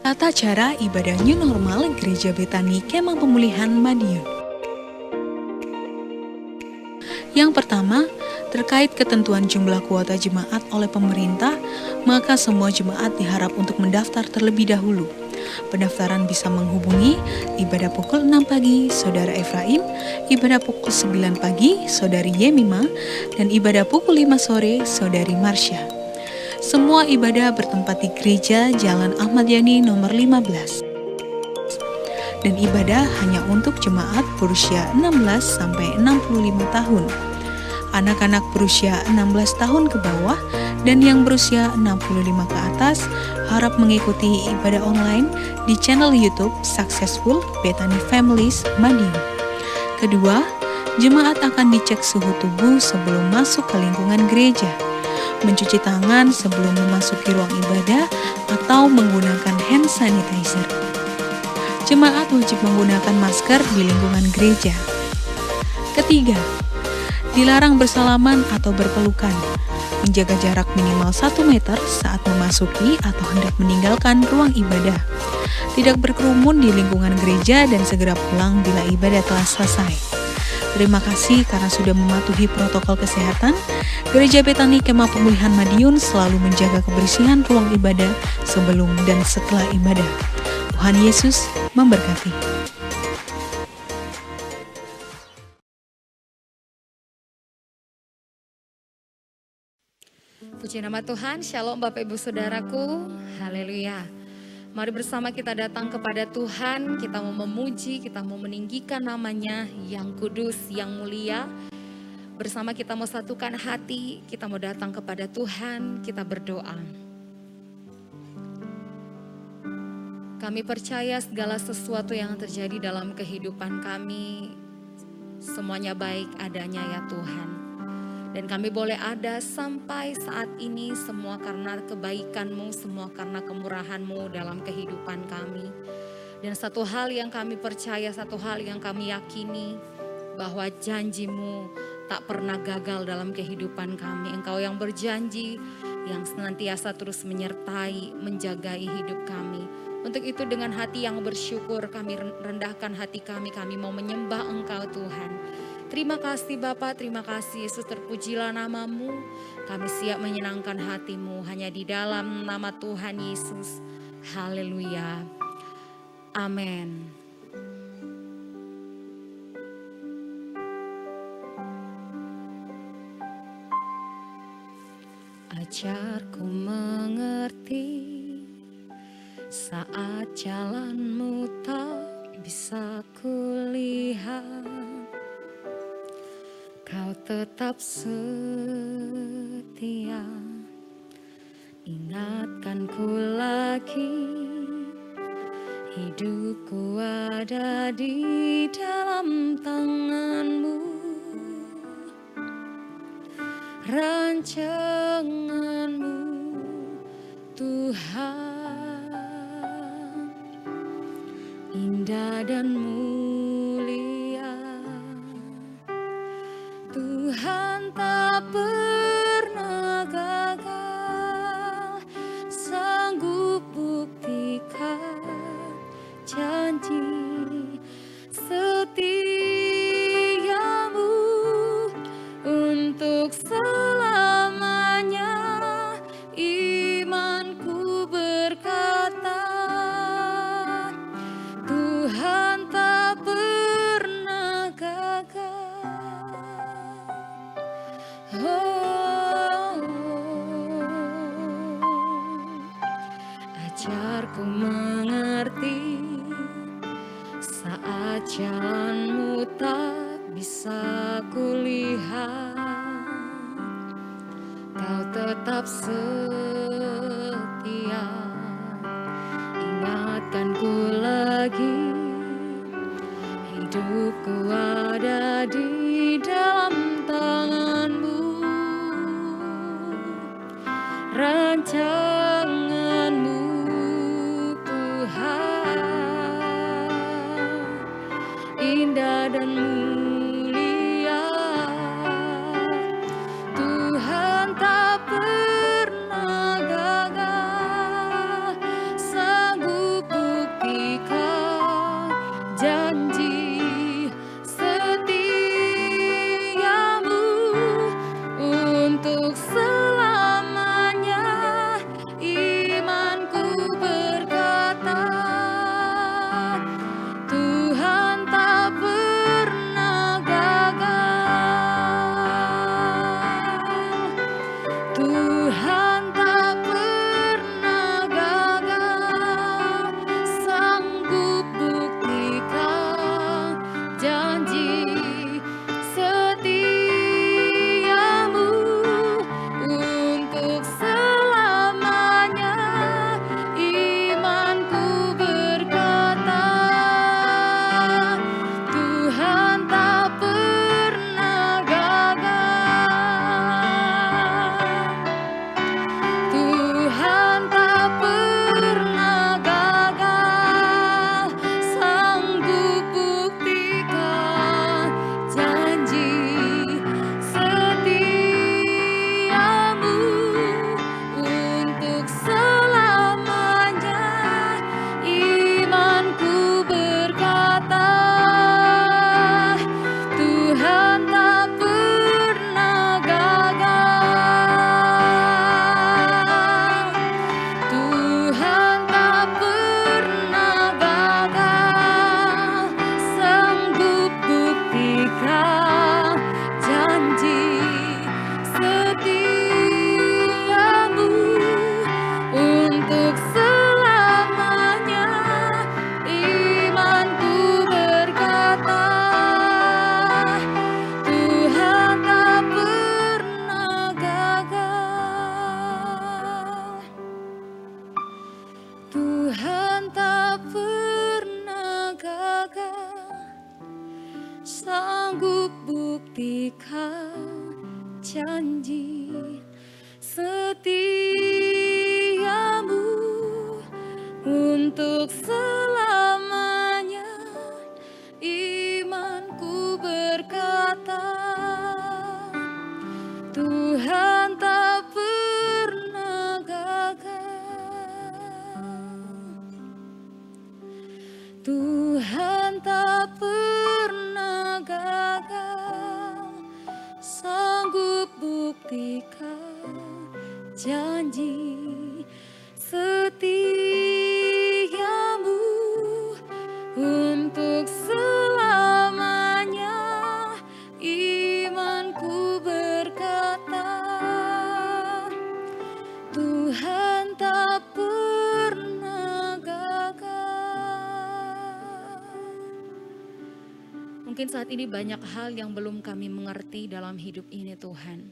Tata cara ibadah new normal Gereja Betani Kemah Pemulihan Madiun. Yang pertama, terkait ketentuan jumlah kuota jemaat oleh pemerintah, maka semua jemaat diharap untuk mendaftar terlebih dahulu. Pendaftaran bisa menghubungi ibadah pukul 6 pagi, Saudara Efraim, ibadah pukul 9 pagi, Saudari Yemima, dan ibadah pukul 5 sore, Saudari Marsha. Semua ibadah bertempat di Gereja Jalan Ahmad Yani nomor 15. Dan ibadah hanya untuk jemaat berusia 16 sampai 65 tahun. Anak-anak berusia 16 tahun ke bawah dan yang berusia 65 ke atas harap mengikuti ibadah online di channel YouTube Successful Betani Families Madiun. Kedua, jemaat akan dicek suhu tubuh sebelum masuk ke lingkungan gereja, mencuci tangan sebelum memasuki ruang ibadah atau menggunakan hand sanitizer. Jemaat wajib menggunakan masker di lingkungan gereja. Ketiga, dilarang bersalaman atau berpelukan, menjaga jarak minimal 1 meter saat memasuki atau hendak meninggalkan ruang ibadah, tidak berkerumun di lingkungan gereja dan segera pulang bila ibadah telah selesai. Terima kasih karena sudah mematuhi protokol kesehatan. Gereja Betani Kemah Pemulihan Madiun selalu menjaga kebersihan ruang ibadah sebelum dan setelah ibadah. Tuhan Yesus memberkati. Puji nama Tuhan, Shalom Bapak Ibu Saudaraku, haleluya. Mari bersama kita datang kepada Tuhan, kita mau memuji, kita mau meninggikan namanya yang kudus, yang mulia. Bersama kita mau satukan hati, kita mau datang kepada Tuhan, kita berdoa. Kami percaya segala sesuatu yang terjadi dalam kehidupan kami, semuanya baik adanya ya Tuhan. Dan kami boleh ada sampai saat ini semua karena kebaikan-Mu, semua karena kemurahan-Mu dalam kehidupan kami. Dan satu hal yang kami percaya, satu hal yang kami yakini, bahwa janji-Mu tak pernah gagal dalam kehidupan kami. Engkau yang berjanji, yang senantiasa terus menyertai, menjagai hidup kami. Untuk itu dengan hati yang bersyukur kami rendahkan hati kami mau menyembah Engkau Tuhan. Terima kasih Bapa, terima kasih Yesus, terpujilah nama-Mu. Kami siap menyenangkan hati-Mu hanya di dalam nama Tuhan Yesus. Haleluya. Amin. Ajarku mengerti saat jalan-Mu tak bisa kulihat. Kau tetap setia, ingatkanku lagi, hidupku ada di dalam tangan-Mu. Rancangan-Mu Tuhan, indah dan mulia. Tuhan tak pernah gagal, sanggup buktikan janji setia-Mu untuk selamanya. Imanku berkata, Tuhan tak pernah gagal. Ajarku mengerti saat jalan-Mu tak bisa kulihat. Kau tetap setia, ingatkanku lagi, hidupku ada di dalam tangan-Mu. Rancangan-Mu Tuhan, indah dan mulia. Tuhan tak pernah gagal, sanggup sanggup buktikan janji setiamu untuk selamanya. Imanku berkata, Tuhan tak pernah gagal. Tuhan tak pernah gagal, sanggup buktikan janji setiamu untuk selamanya. Imanku berkata, Tuhan tak pernah gagal. Mungkin saat ini banyak hal yang belum kami mengerti dalam hidup ini Tuhan.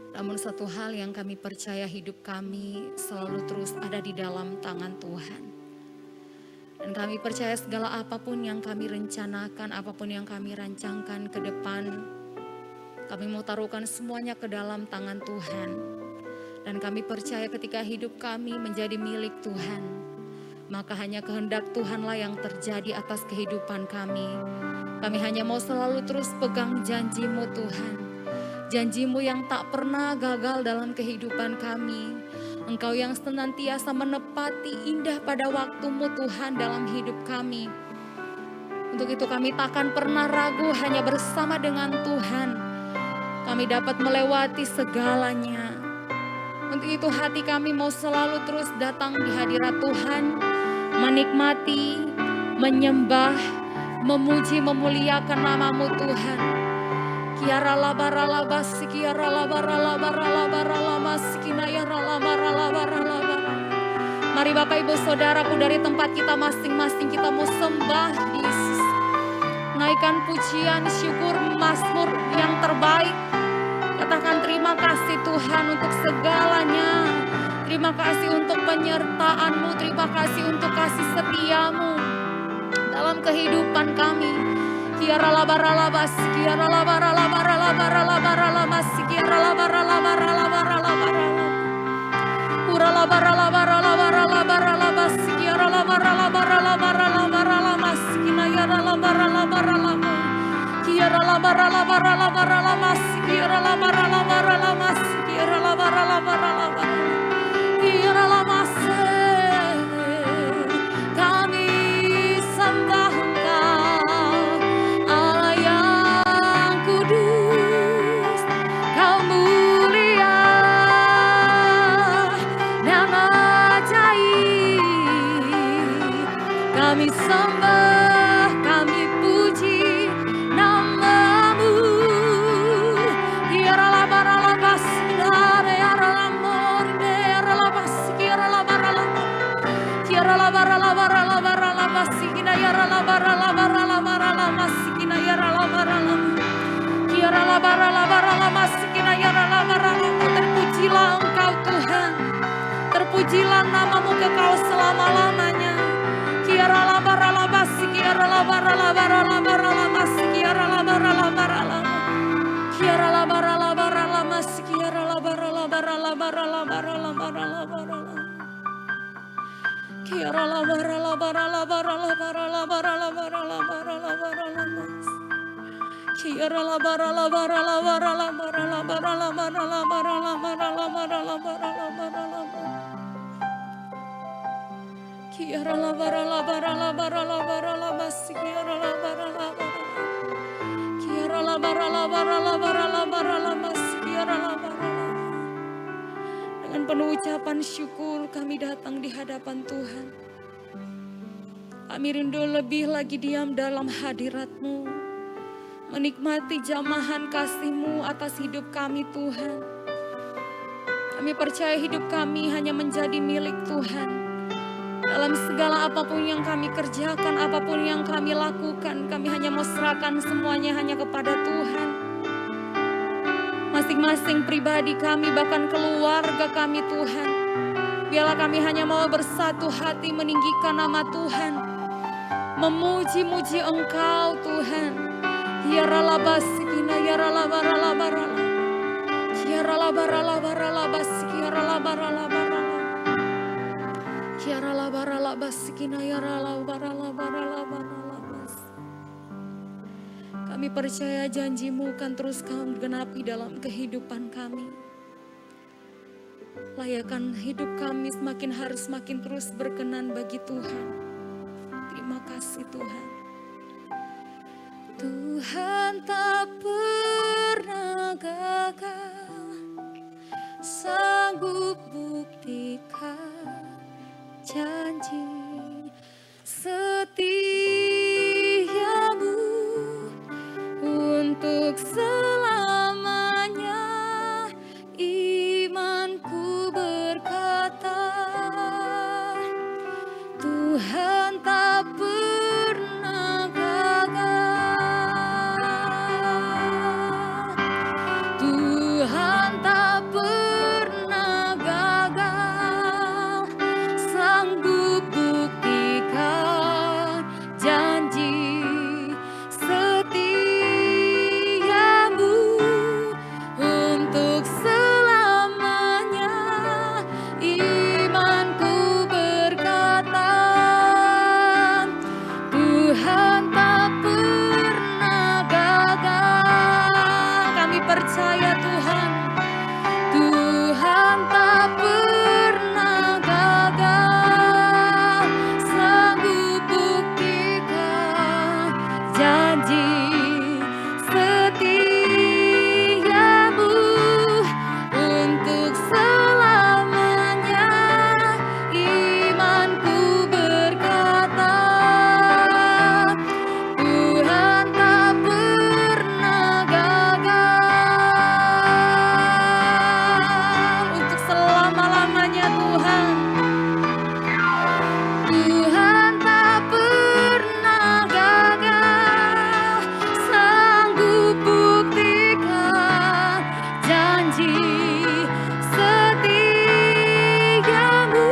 Namun satu hal yang kami percaya, hidup kami selalu terus ada di dalam tangan Tuhan. Dan kami percaya segala apapun yang kami rencanakan, apapun yang kami rancangkan ke depan, kami mau taruhkan semuanya ke dalam tangan Tuhan. Dan kami percaya ketika hidup kami menjadi milik Tuhan, maka hanya kehendak Tuhanlah yang terjadi atas kehidupan kami. Kami hanya mau selalu terus pegang janji-Mu Tuhan. Janji-Mu yang tak pernah gagal dalam kehidupan kami. Engkau yang senantiasa menepati indah pada waktu-Mu Tuhan dalam hidup kami. Untuk itu kami takkan pernah ragu, hanya bersama dengan Tuhan kami dapat melewati segalanya. Untuk itu hati kami mau selalu terus datang di hadirat Tuhan, menikmati, menyembah, memuji, memuliakan nama-Mu Tuhan. Kiara labara labas, kiara labara labara labara lamas, kinayara labara labara labara. Mari Bapak Ibu Saudaraku, dari tempat kita masing-masing kita mau sembah Yesus. Naikkan pujian, syukur, mazmur yang terbaik. Katakan terima kasih Tuhan untuk segalanya. Terima kasih untuk penyertaan-Mu, terima kasih untuk kasih setia-Mu dalam kehidupan kami. Kiara labara labas, kiara labara labara labara labara lamas, kiara labara labara labara labara. Ura labara labara labara labara labas, kiara labara labara labara labara lamas, kinayara labara labara lama. Kiara labara labara labara lamas, kiara labara labara lamas, kiara labara labara labara. Kiara lamas, kami sembah kami sembah, kami puji nama-Mu. Kiara labara labas, kiara labor, kiara labas, kiara labara labas, kiara labara labara labara labas, kiara labara labara labara labas, kiara labara labas, kiara labara labara labas, kiara labara labas. Terpujilah Engkau Tuhan, terpujilah nama-Mu kekal selama-lamanya. Kiara labara labas, kiara labara labara labara lamas, kiara labara labara lama. Kiara labara labara lamas, kiara labara labara labara labara labara labara lama. Kiara labara labara labara labara labara labara labara labara lamas. Kiara labara labara labara labara labara labara labara labara labara labara labara labara. Kiara labara labara labara labara labas, kiara labara labara. Kiara labara labara labara labara labas, kiara labara labara. Dengan penuh ucapan syukur kami datang di hadapan Tuhan. Kami rindu lebih lagi diam dalam hadirat-Mu, menikmati jamahan kasih-Mu atas hidup kami Tuhan. Kami percaya hidup kami hanya menjadi milik Tuhan. Dalam segala apapun yang kami kerjakan, apapun yang kami lakukan, kami hanya mau serahkan semuanya hanya kepada Tuhan. Masing-masing pribadi kami, bahkan keluarga kami Tuhan. Biarlah kami hanya mau bersatu hati meninggikan nama Tuhan. memuji-muji Engkau Tuhan. Yaralabasikina yaralabaralabarala. Yaralabaralabaralabasiki yaralabaralabarala. Yaralabaralabasikina yaralabaralabaralabaralabas. Kami percaya janji-Mu kan terus Kau genapi dalam kehidupan kami. Layakan hidup kami semakin harus semakin terus berkenan bagi Tuhan. Terima kasih Tuhan. Tuhan tak pernah gagal, sanggup buktikan janji setiamu untuk selamanya. Imanku berkata, Tuhan tak pernah gagal. Tuhan tak pernah gagal, sanggup buktikan janji setiamu untuk selamanya. Imanku berkata, Tuhan tak pernah gagal. Kami percaya Tuhan, Tuhan tak pernah gagal, sanggup buktikan janji setiamu untuk selamanya. Imanku berkata, Tuhan tak pernah gagal untuk selama-lamanya Tuhan. Tuhan tak pernah gagal, sanggup buktikan janji setiamu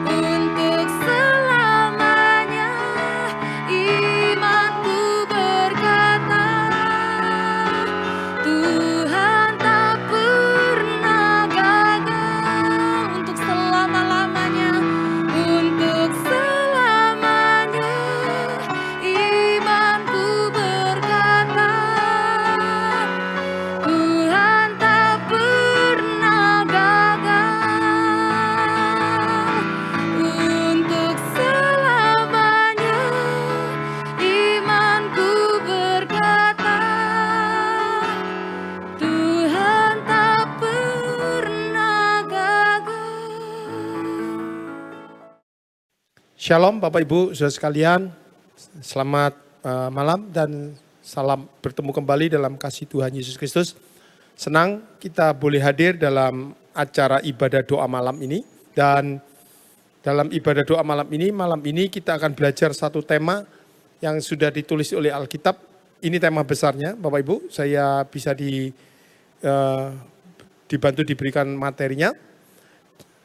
untuk selamanya. Imanku berkata, Tuhan tak pernah gagal untuk selama-lamanya. Untuk selamanya. Imanku berkata, Tuhan tak pernah gagal. Untuk selamanya. Imanku berkata, Tuhan tak pernah gagal. Shalom Bapak Ibu saudara sekalian, selamat malam dan salam bertemu kembali dalam kasih Tuhan Yesus Kristus. Senang kita boleh hadir dalam acara ibadah doa malam ini. Dan dalam ibadah doa malam ini kita akan belajar satu tema yang sudah ditulis oleh Alkitab. Ini tema besarnya Bapak Ibu, saya bisa dibantu diberikan materinya.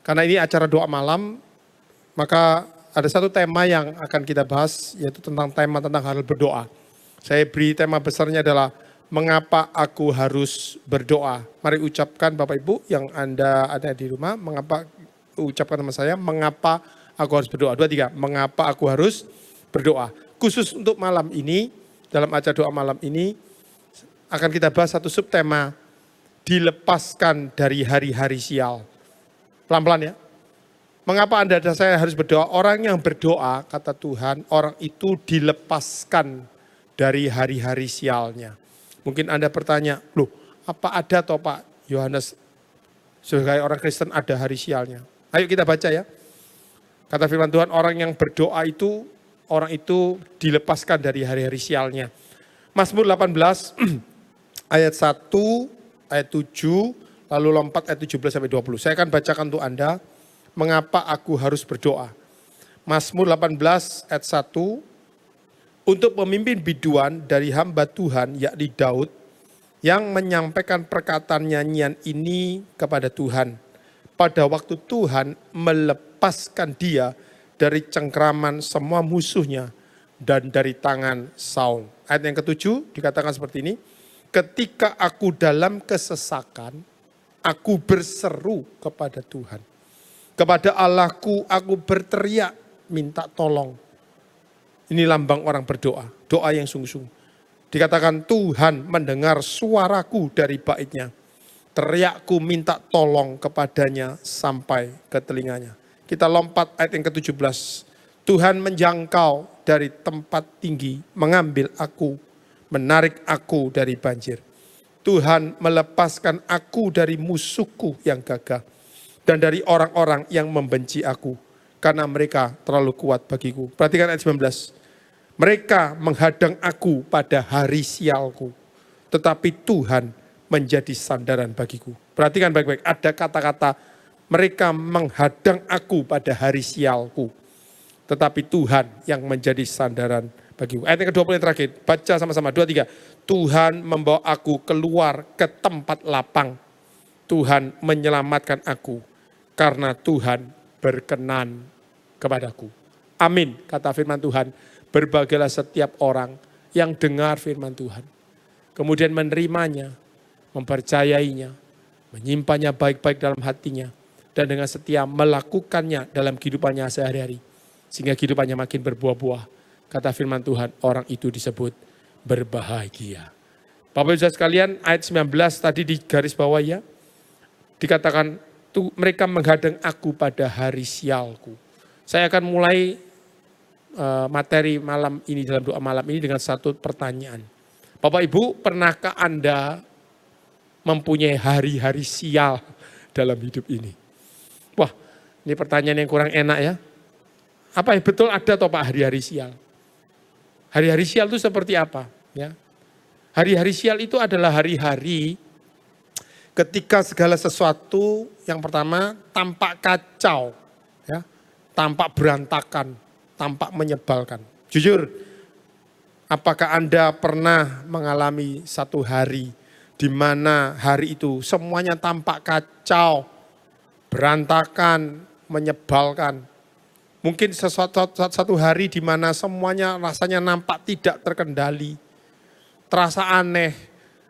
Karena ini acara doa malam, maka ada satu tema yang akan kita bahas, yaitu tentang hal berdoa. Saya beri tema besarnya adalah mengapa aku harus berdoa. Mari ucapkan Bapak Ibu yang Anda ada di rumah, ucapkan sama saya, mengapa aku harus berdoa. 2, 3, mengapa aku harus berdoa. Khusus untuk malam ini, dalam acara doa malam ini, akan kita bahas satu subtema, dilepaskan dari hari-hari sial. Pelan-pelan ya. Mengapa Anda dan saya harus berdoa? Orang yang berdoa, kata Tuhan, orang itu dilepaskan dari hari-hari sialnya. Mungkin Anda bertanya, loh apa ada toh Pak Yohanes, sebagai orang Kristen ada hari sialnya? Ayo kita baca ya. Kata firman Tuhan, orang yang berdoa itu, orang itu dilepaskan dari hari-hari sialnya. Mazmur 18 ayat 1, ayat 7, lalu lompat ayat 17 sampai 20. Saya akan bacakan untuk Anda. Mengapa aku harus berdoa? Mazmur 18 ayat 1, untuk pemimpin biduan dari hamba Tuhan, yakni Daud, yang menyampaikan perkataan nyanyian ini kepada Tuhan. Pada waktu Tuhan melepaskan dia dari cengkraman semua musuhnya, dan dari tangan Saul. Ayat yang ketujuh dikatakan seperti ini. Ketika aku dalam kesesakan, aku berseru kepada Tuhan. Kepada Allahku aku berteriak minta tolong. Ini lambang orang berdoa, doa yang sungguh-sungguh. Dikatakan Tuhan mendengar suaraku dari baitnya. Teriakku minta tolong kepadanya sampai ke telinganya. Kita lompat ayat yang ke-17. Tuhan menjangkau dari tempat tinggi, mengambil aku, menarik aku dari banjir. Tuhan melepaskan aku dari musuhku yang gagah dan dari orang-orang yang membenci aku karena mereka terlalu kuat bagiku. Perhatikan ayat 19. Mereka menghadang aku pada hari sialku, tetapi Tuhan menjadi sandaran bagiku. Perhatikan baik-baik, ada kata-kata mereka menghadang aku pada hari sialku, tetapi Tuhan yang menjadi sandaran bagiku. Ayat yang ke-20 yang terakhir, baca sama-sama, 2, 3. Tuhan membawa aku keluar ke tempat lapang. Tuhan menyelamatkan aku karena Tuhan berkenan kepadaku. Amin, kata firman Tuhan. Berbahagialah setiap orang yang dengar firman Tuhan, kemudian menerimanya, mempercayainya, menyimpannya baik-baik dalam hatinya, dan dengan setia melakukannya dalam kehidupannya sehari-hari. Sehingga kehidupannya makin berbuah-buah. Kata firman Tuhan, orang itu disebut berbahagia. Bapak Ibu sekalian, ayat 19 tadi di garis bawah ya. Dikatakan, mereka menghadang aku pada hari sialku. Saya akan mulai materi malam ini, dalam doa malam ini dengan satu pertanyaan. Bapak Ibu, pernahkah Anda mempunyai hari-hari sial dalam hidup ini? Wah, ini pertanyaan yang kurang enak ya. Apa betul ada atau Pak hari-hari sial? Hari-hari sial itu seperti apa? Ya. Hari-hari sial itu adalah hari-hari ketika segala sesuatu yang pertama tampak kacau, ya, tampak berantakan, tampak menyebalkan. Jujur, apakah Anda pernah mengalami satu hari di mana hari itu semuanya tampak kacau, berantakan, menyebalkan? Mungkin satu hari di mana semuanya rasanya nampak tidak terkendali, terasa aneh,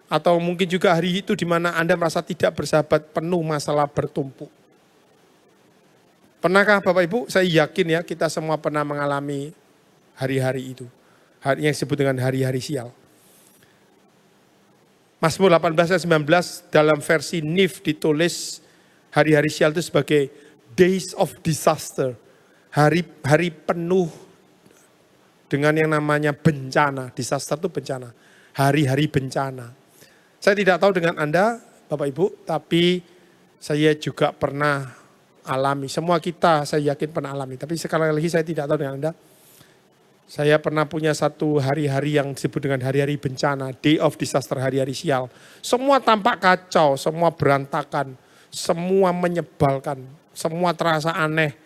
atau mungkin juga hari itu di mana Anda merasa tidak bersahabat, penuh masalah bertumpuk. Pernahkah Bapak Ibu? Saya yakin ya kita semua pernah mengalami hari-hari itu. Hari yang disebut dengan hari-hari sial. Mazmur 18 ayat 19 dalam versi NIV ditulis hari-hari sial itu sebagai days of disaster. Hari penuh dengan yang namanya bencana. Disaster itu bencana. Hari-hari bencana. Saya tidak tahu dengan Anda Bapak Ibu, tapi saya juga pernah alami. Semua kita saya yakin pernah alami. Tapi sekali lagi saya tidak tahu dengan Anda. Saya pernah punya satu hari-hari yang disebut dengan hari-hari bencana. Day of disaster, hari-hari sial. Semua tampak kacau, semua berantakan. Semua menyebalkan. Semua terasa aneh.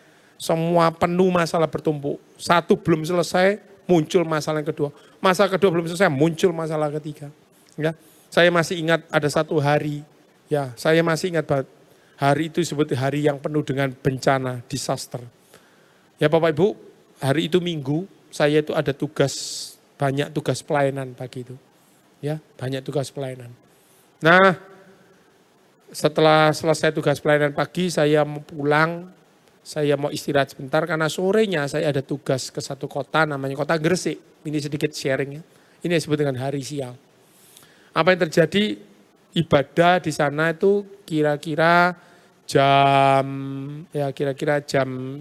Semua penuh masalah bertumpuk. Satu belum selesai, muncul masalah yang kedua. Masalah kedua belum selesai, muncul masalah ketiga. Ya, saya masih ingat ada satu hari. Ya, saya masih ingat banget. Hari itu disebut hari yang penuh dengan bencana, disaster. Ya Bapak Ibu, hari itu Minggu, saya itu ada tugas, banyak tugas pelayanan pagi itu. Ya, banyak tugas pelayanan. Nah, setelah selesai tugas pelayanan pagi, saya mau pulang, saya mau istirahat sebentar karena sorenya saya ada tugas ke satu kota, namanya kota Gresik. Ini sedikit sharing ya. Ini disebut dengan hari sial. Apa yang terjadi? Ibadah di sana itu kira-kira jam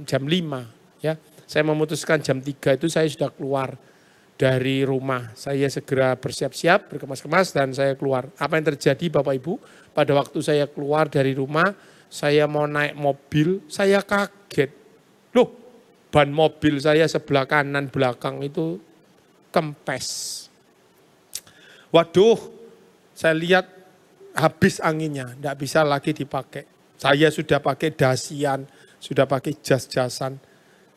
5 ya. Saya memutuskan jam 3 itu saya sudah keluar dari rumah. Saya segera bersiap-siap, berkemas-kemas dan saya keluar. Apa yang terjadi Bapak Ibu? Pada waktu saya keluar dari rumah, saya mau naik mobil, saya kaget. Loh, ban mobil saya sebelah kanan belakang itu kempes. Waduh, saya lihat habis anginnya, tidak bisa lagi dipakai. Saya sudah pakai dasian, sudah pakai jas-jasan.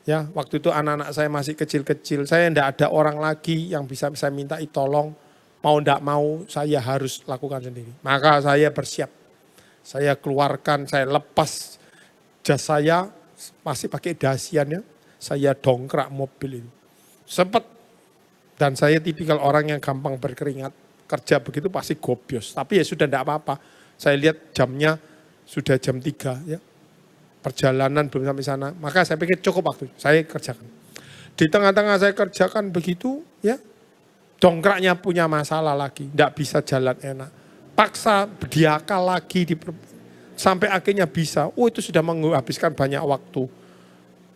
Ya, waktu itu anak-anak saya masih kecil-kecil. Saya tidak ada orang lagi yang bisa saya minta tolong. Mau tidak mau, saya harus lakukan sendiri. Maka saya bersiap. Saya keluarkan, saya lepas jas saya, masih pakai dasiannya. Saya dongkrak mobil itu. Sempat Dan saya tipikal orang yang gampang berkeringat. Kerja begitu pasti gobios. Tapi ya sudah tidak apa-apa. Saya lihat jamnya sudah jam 3 ya. Perjalanan belum sampai sana. Maka saya pikir cukup waktu. Saya kerjakan. Di tengah-tengah saya kerjakan begitu ya. Dongkraknya punya masalah lagi. Tidak bisa jalan enak. Paksa diakal lagi. Sampai akhirnya bisa. Oh itu sudah menghabiskan banyak waktu.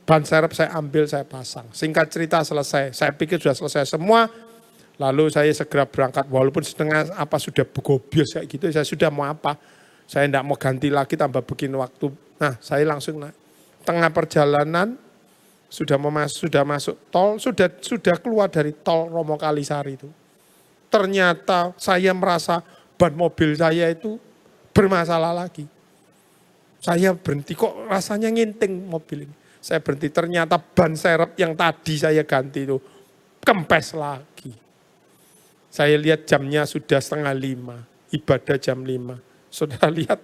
Ban serep saya ambil, saya pasang. Singkat cerita selesai. Saya pikir sudah selesai semua. Lalu saya segera berangkat. Walaupun setengah apa sudah gobios kayak gitu. Saya sudah mau apa. Saya tidak mau ganti lagi tambah bikin waktu. Nah saya langsung naik. Tengah perjalanan sudah masuk tol. Sudah keluar dari tol Romo Kalisari itu. Ternyata saya merasa ban mobil saya itu bermasalah lagi. Saya berhenti kok rasanya nginting mobil ini. Saya berhenti, ternyata ban serep yang tadi saya ganti itu kempes lagi. Saya lihat jamnya sudah 4:30, ibadah jam 5. Saudara lihat,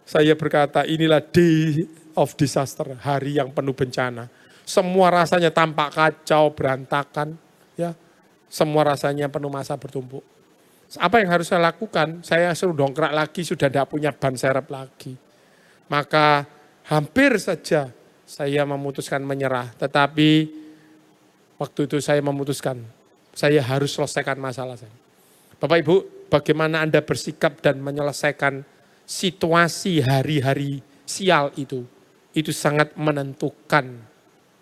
saya berkata inilah day of disaster, hari yang penuh bencana. Semua rasanya tampak kacau, berantakan. Ya, semua rasanya penuh masa bertumpuk. Apa yang harus saya lakukan? Saya suruh dongkrak lagi, sudah tidak punya ban serep lagi. Maka hampir saja saya memutuskan menyerah, tetapi waktu itu saya memutuskan, saya harus selesaikan masalah saya. Bapak Ibu, bagaimana Anda bersikap dan menyelesaikan situasi hari-hari sial itu sangat menentukan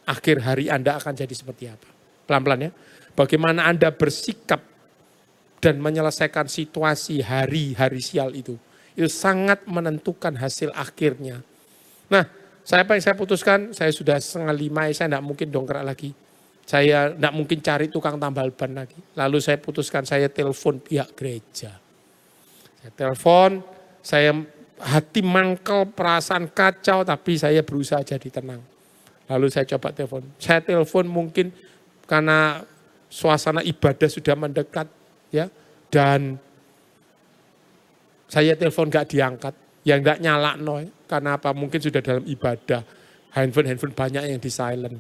akhir hari Anda akan jadi seperti apa. Pelan-pelan ya, bagaimana Anda bersikap dan menyelesaikan situasi hari-hari sial itu sangat menentukan hasil akhirnya. Nah, apa yang saya putuskan, saya sudah 4:30, saya tidak mungkin dongkrak lagi. Saya tidak mungkin cari tukang tambal ban lagi. Lalu saya putuskan, saya telepon pihak gereja. Saya telepon, saya hati mangkel, perasaan kacau, tapi saya berusaha jadi tenang. Lalu saya coba telepon. Saya telepon mungkin karena suasana ibadah sudah mendekat, ya, dan saya telepon gak diangkat. Yang enggak nyala karena apa? Mungkin sudah dalam ibadah. Handphone banyak yang di silent.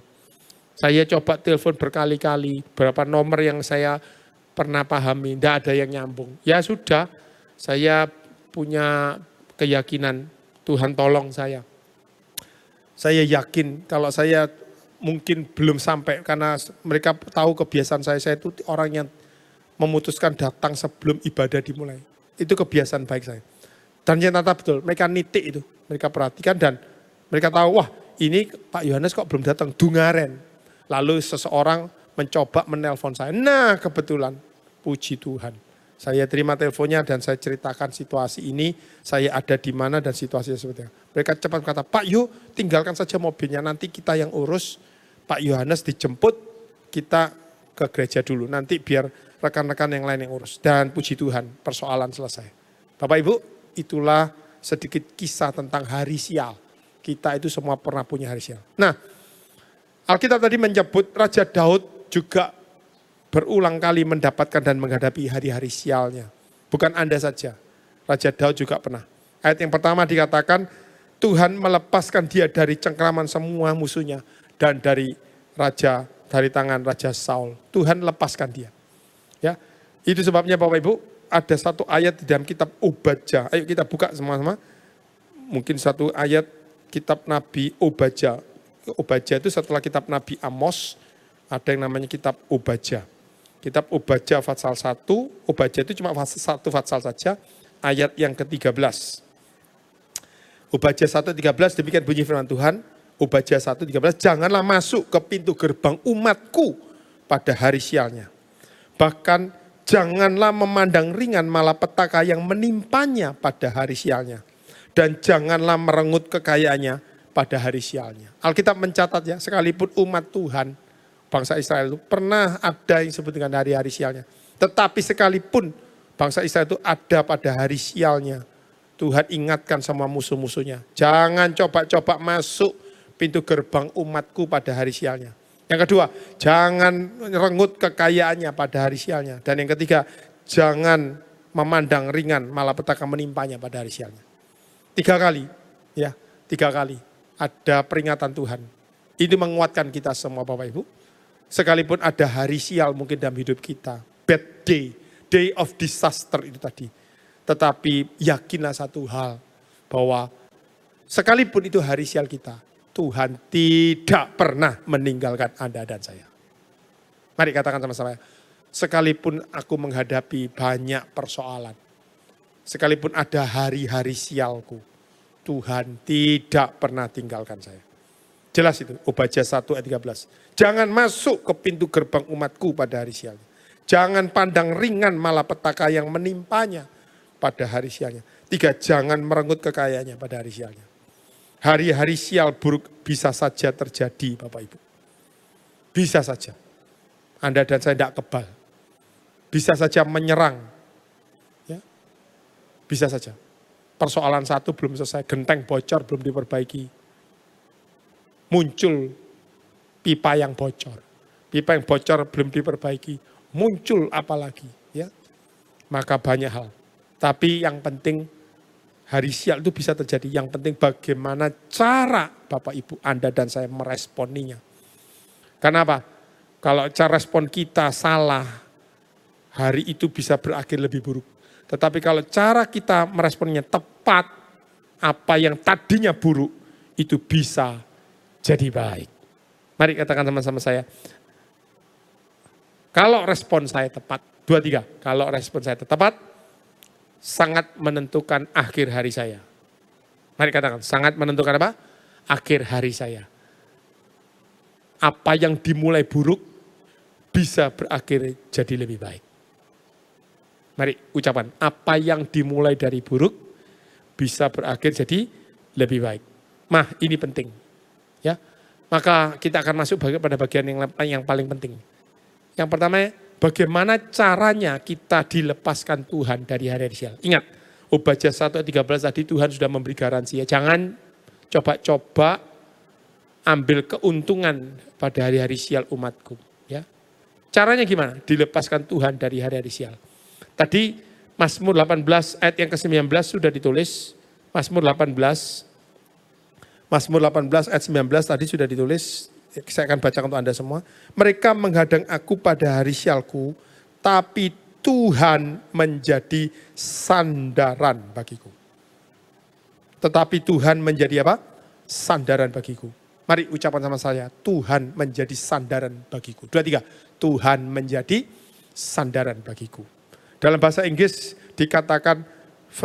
Saya coba telepon berkali-kali. Berapa nomor yang saya pernah pahami. Tidak ada yang nyambung. Ya sudah. Saya punya keyakinan. Tuhan tolong saya. Saya yakin kalau saya mungkin belum sampai. Karena mereka tahu kebiasaan saya. Saya itu orang yang memutuskan datang sebelum ibadah dimulai. Itu kebiasaan baik saya. Dan ternyata betul, mereka nitik itu, mereka perhatikan dan mereka tahu, wah ini Pak Yohanes kok belum datang, dungaren. Lalu seseorang mencoba menelpon saya, nah kebetulan, puji Tuhan. Saya terima teleponnya dan saya ceritakan situasi ini, saya ada di mana dan situasinya seperti apa. Mereka cepat berkata, Pak Yo tinggalkan saja mobilnya, nanti kita yang urus, Pak Yohanes dijemput, kita ke gereja dulu, nanti biar rekan-rekan yang lain yang urus. Dan puji Tuhan, persoalan selesai. Bapak Ibu, itulah sedikit kisah tentang hari sial. Kita itu semua pernah punya hari sial. Nah, Alkitab tadi menyebut Raja Daud juga berulang kali mendapatkan dan menghadapi hari-hari sialnya. Bukan Anda saja, Raja Daud juga pernah. Ayat yang pertama dikatakan, Tuhan melepaskan dia dari cengkraman semua musuhnya. Dan dari tangan Raja Saul. Tuhan lepaskan dia. Ya, itu sebabnya Bapak Ibu, ada satu ayat di dalam kitab Obadja. Ayo kita buka sama-sama. Mungkin satu ayat kitab Nabi Obadja. Obadja itu setelah kitab Nabi Amos, ada yang namanya kitab Obadja. Kitab Obadja pasal 1, Obadja itu cuma satu pasal saja, ayat yang ke-13. Obadja 1:13 demikian bunyi firman Tuhan. Obadja 1:13, janganlah masuk ke pintu gerbang umatku pada hari sialnya. Bahkan janganlah memandang ringan malapetaka yang menimpanya pada hari sialnya. Dan janganlah merengut kekayaannya pada hari sialnya. Alkitab mencatat ya, sekalipun umat Tuhan, bangsa Israel itu pernah ada yang disebut dengan hari-hari sialnya. Tetapi sekalipun bangsa Israel itu ada pada hari sialnya, Tuhan ingatkan sama musuh-musuhnya. Jangan coba-coba masuk pintu gerbang umatku pada hari sialnya. Yang kedua, jangan rengut kekayaannya pada hari sialnya. Dan yang ketiga, jangan memandang ringan malapetaka menimpanya pada hari sialnya. 3 kali, ya, 3 kali ada peringatan Tuhan. Ini menguatkan kita semua Bapak Ibu. Sekalipun ada hari sial mungkin dalam hidup kita. Bad day, day of disaster itu tadi. Tetapi yakinlah satu hal, bahwa sekalipun itu hari sial kita, Tuhan tidak pernah meninggalkan Anda dan saya. Mari katakan sama-sama, sekalipun aku menghadapi banyak persoalan, sekalipun ada hari-hari sialku, Tuhan tidak pernah tinggalkan saya. Jelas itu, Obadya 1 ayat 13. Jangan masuk ke pintu gerbang umatku pada hari sialnya. Jangan pandang ringan malapetaka yang menimpanya pada hari sialnya. 3, jangan merenggut kekayaannya pada hari sialnya. Hari-hari sial buruk bisa saja terjadi Bapak Ibu. Bisa saja. Anda dan saya tidak kebal. Bisa saja menyerang. Ya. Bisa saja. Persoalan satu belum selesai, genteng bocor belum diperbaiki. Muncul pipa yang bocor. Pipa yang bocor belum diperbaiki. Muncul apalagi. Ya. Maka banyak hal. Tapi yang penting hari sial itu bisa terjadi. Yang penting bagaimana cara Bapak Ibu Anda dan saya meresponinya. Kenapa? Kalau cara respon kita salah, hari itu bisa berakhir lebih buruk. Tetapi kalau cara kita meresponnya tepat, apa yang tadinya buruk, itu bisa jadi baik. Mari katakan sama-sama saya. Kalau respon saya tepat, 2, 3. Kalau respon saya tepat, sangat menentukan akhir hari saya. Mari katakan, sangat menentukan apa? Akhir hari saya. Apa yang dimulai buruk, bisa berakhir jadi lebih baik. Mari ucapan, apa yang dimulai dari buruk, bisa berakhir jadi lebih baik. Ini penting. Ya, maka kita akan masuk pada bagian yang paling penting. Yang pertama, bagaimana caranya kita dilepaskan Tuhan dari hari-hari sial. Ingat, Obadya 1 ayat 13 tadi Tuhan sudah memberi garansi. Ya. Jangan coba-coba ambil keuntungan pada hari-hari sial umatku. Ya. Caranya gimana? Dilepaskan Tuhan dari hari-hari sial. Tadi Mazmur 18 ayat yang ke-19 sudah ditulis. Mazmur 18 ayat 19 tadi sudah ditulis. Saya akan bacakan untuk Anda semua. Mereka menghadang aku pada hari sialku, tapi Tuhan menjadi sandaran bagiku. Tetapi Tuhan menjadi apa? Sandaran bagiku. Mari ucapan sama saya, Tuhan menjadi sandaran bagiku. 2, 3, Tuhan menjadi sandaran bagiku. Dalam bahasa Inggris dikatakan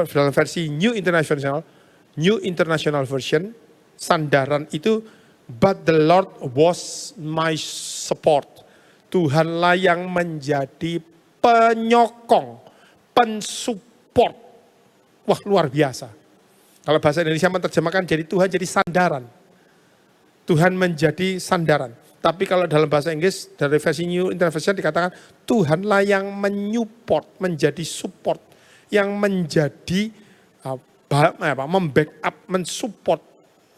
dalam versi New International Version, sandaran itu, but the Lord was my support. Tuhanlah yang menjadi penyokong, pensupport. Wah, luar biasa. Kalau bahasa Indonesia menerjemahkan jadi Tuhan jadi sandaran. Tuhan menjadi sandaran. Tapi kalau dalam bahasa Inggris, dari versi New International Version dikatakan, Tuhanlah yang menyupport, menjadi support. Yang menjadi, membackup, mensupport,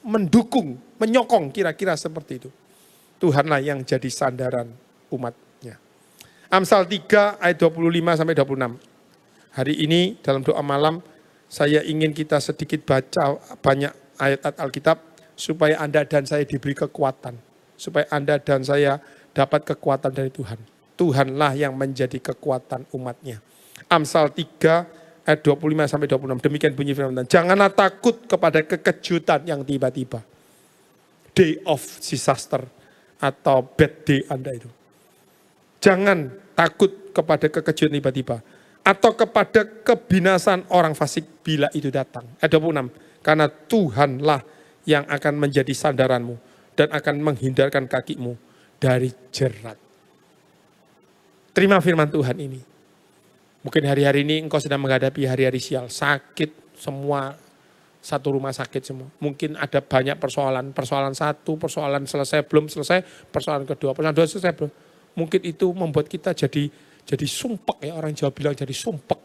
mendukung, menyokong, kira-kira seperti itu. Tuhanlah yang jadi sandaran umatnya. Amsal 3 ayat 25-26. Hari ini dalam doa malam, saya ingin kita sedikit baca banyak ayat-ayat Alkitab, supaya Anda dan saya diberi kekuatan. Supaya Anda dan saya dapat kekuatan dari Tuhan. Tuhanlah yang menjadi kekuatan umatnya. Amsal 3 ayat 25-26. Demikian bunyi firman Tuhan. Janganlah takut kepada kekejutan yang tiba-tiba. Day of disaster atau bad day Anda itu. Jangan takut kepada kekejutan tiba-tiba. Atau kepada kebinasan orang fasik bila itu datang. Ayat 26. Karena Tuhanlah yang akan menjadi sandaranmu. Dan akan menghindarkan kakimu dari jerat. Terima firman Tuhan ini. Mungkin hari-hari ini engkau sedang menghadapi hari-hari sial. Sakit semua, satu rumah sakit semua. Mungkin ada banyak persoalan. Persoalan satu, persoalan selesai, belum selesai. Persoalan kedua, persoalan dua selesai, belum. Mungkin itu membuat kita jadi sumpek ya. Orang Jawa bilang jadi sumpek.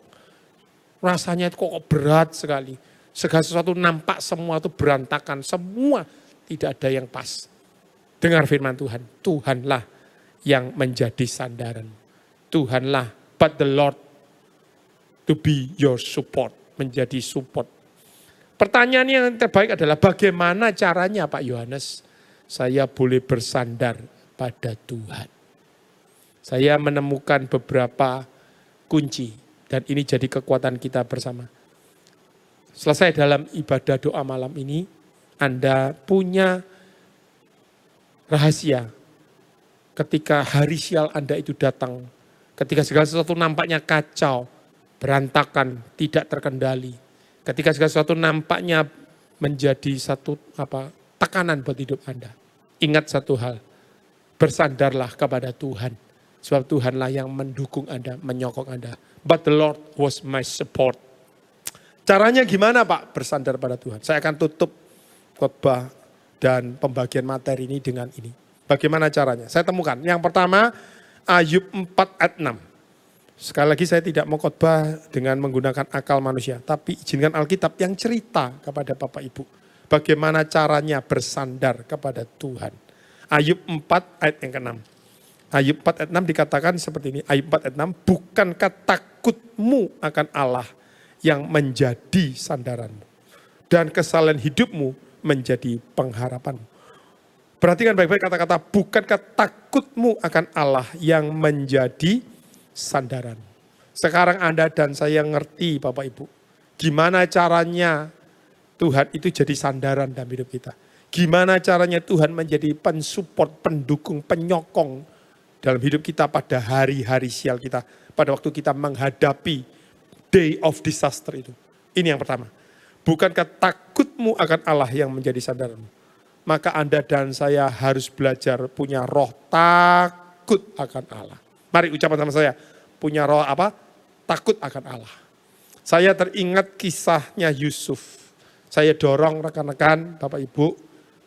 Rasanya itu kok berat sekali. Segala sesuatu nampak semua itu berantakan. Semua tidak ada yang pas. Dengar firman Tuhan. Tuhanlah yang menjadi sandaran. Tuhanlah, but the Lord to be your support. Menjadi support. Pertanyaan yang terbaik adalah bagaimana caranya Pak Yohanes? Saya boleh bersandar pada Tuhan. Saya menemukan beberapa kunci dan ini jadi kekuatan kita bersama. Selesai dalam ibadah doa malam ini, Anda punya rahasia ketika hari sial Anda itu datang, ketika segala sesuatu nampaknya kacau, berantakan, tidak terkendali, ketika segala sesuatu nampaknya menjadi satu tekanan buat hidup Anda. Ingat satu hal, bersandarlah kepada Tuhan. Sebab Tuhanlah yang mendukung Anda, menyokong Anda. But the Lord was my support. Caranya gimana Pak? Bersandar pada Tuhan. Saya akan tutup khotbah dan pembagian materi ini dengan ini. Bagaimana caranya? Saya temukan. Yang pertama, Ayub 4 ayat 6. Sekali lagi saya tidak mau khotbah dengan menggunakan akal manusia. Tapi izinkan Alkitab yang cerita kepada Bapak Ibu. Bagaimana caranya bersandar kepada Tuhan. Ayub 4 ayat yang ke-6. Ayub 4 ayat 6 dikatakan seperti ini. Ayub 4 ayat 6, bukankah takutmu akan Allah yang menjadi sandaranmu. Dan kesalahan hidupmu menjadi pengharapanmu. Perhatikan baik-baik kata-kata, bukankah takutmu akan Allah yang menjadi sandaranmu. Sekarang Anda dan saya ngerti Bapak Ibu. Gimana caranya Tuhan itu jadi sandaran dalam hidup kita. Gimana caranya Tuhan menjadi pensupport, pendukung, penyokong dalam hidup kita pada hari-hari sial kita. Pada waktu kita menghadapi day of disaster itu. Ini yang pertama. Bukankah takutmu akan Allah yang menjadi sandaranmu. Maka Anda dan saya harus belajar punya roh takut akan Allah. Mari ucapan sama saya. Punya roh apa? Takut akan Allah. Saya teringat kisahnya Yusuf. Saya dorong rekan-rekan, Bapak Ibu,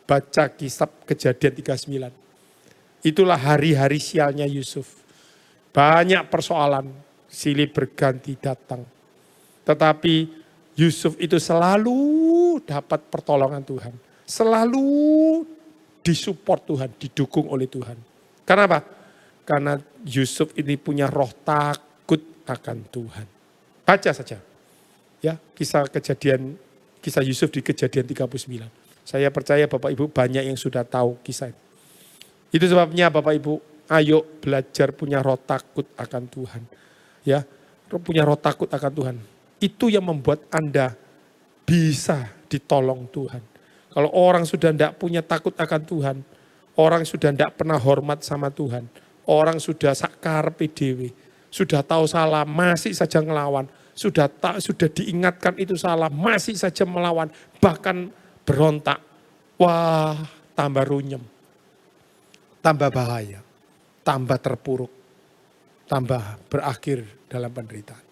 baca kisah Kejadian 39. Itulah hari-hari sialnya Yusuf. Banyak persoalan, silih berganti datang. Tetapi Yusuf itu selalu dapat pertolongan Tuhan. Selalu disupport Tuhan, didukung oleh Tuhan. Karena apa? Karena Yusuf ini punya roh takut akan Tuhan. Baca saja. Ya, kisah Yusuf di Kejadian 39. Saya percaya Bapak Ibu banyak yang sudah tahu kisah ini. Itu sebabnya Bapak Ibu, ayo belajar punya roh takut akan Tuhan. Ya, punya roh takut akan Tuhan. Itu yang membuat Anda bisa ditolong Tuhan. Kalau orang sudah tidak punya takut akan Tuhan, orang sudah tidak pernah hormat sama Tuhan, orang sudah sakar PDW, sudah tahu salah, masih saja ngelawan, sudah diingatkan itu salah, masih saja melawan, bahkan berontak. Wah, tambah runyem. Tambah bahaya, tambah terpuruk, tambah berakhir dalam penderitaan.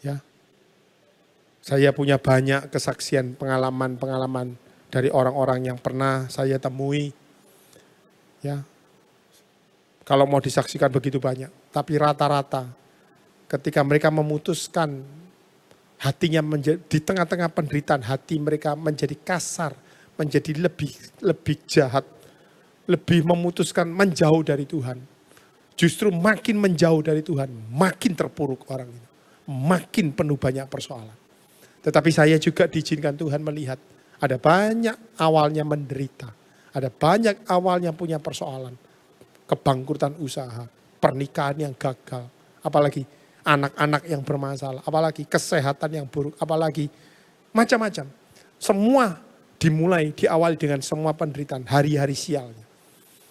Ya, saya punya banyak kesaksian, pengalaman dari orang-orang yang pernah saya temui. Ya, kalau mau disaksikan begitu banyak, tapi rata-rata ketika mereka memutuskan hatinya di tengah-tengah penderitaan, hati mereka menjadi kasar, menjadi lebih jahat. Lebih memutuskan menjauh dari Tuhan. Justru makin menjauh dari Tuhan, makin terpuruk orang itu. Makin penuh banyak persoalan. Tetapi saya juga diizinkan Tuhan melihat ada banyak awalnya menderita. Ada banyak awalnya punya persoalan. Kebangkrutan usaha, pernikahan yang gagal. Apalagi anak-anak yang bermasalah. Apalagi kesehatan yang buruk. Apalagi macam-macam. Semua diawali dengan semua penderitaan, hari-hari sialnya.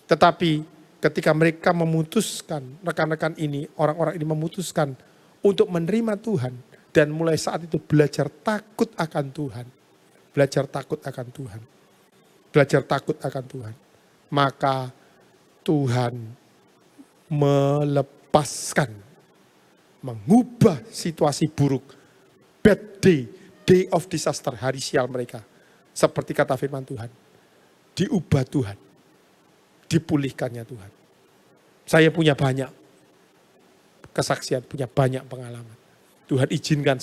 Tetapi ketika mereka memutuskan, rekan-rekan ini, orang-orang ini memutuskan untuk menerima Tuhan. Dan mulai saat itu belajar takut akan Tuhan. Belajar takut akan Tuhan. Belajar takut akan Tuhan. Maka Tuhan melepaskan, mengubah situasi buruk. Bad day of disaster, hari sial mereka. Seperti kata firman Tuhan. Diubah Tuhan. Dipulihkannya Tuhan. Saya punya banyak kesaksian, punya banyak pengalaman. Tuhan izinkan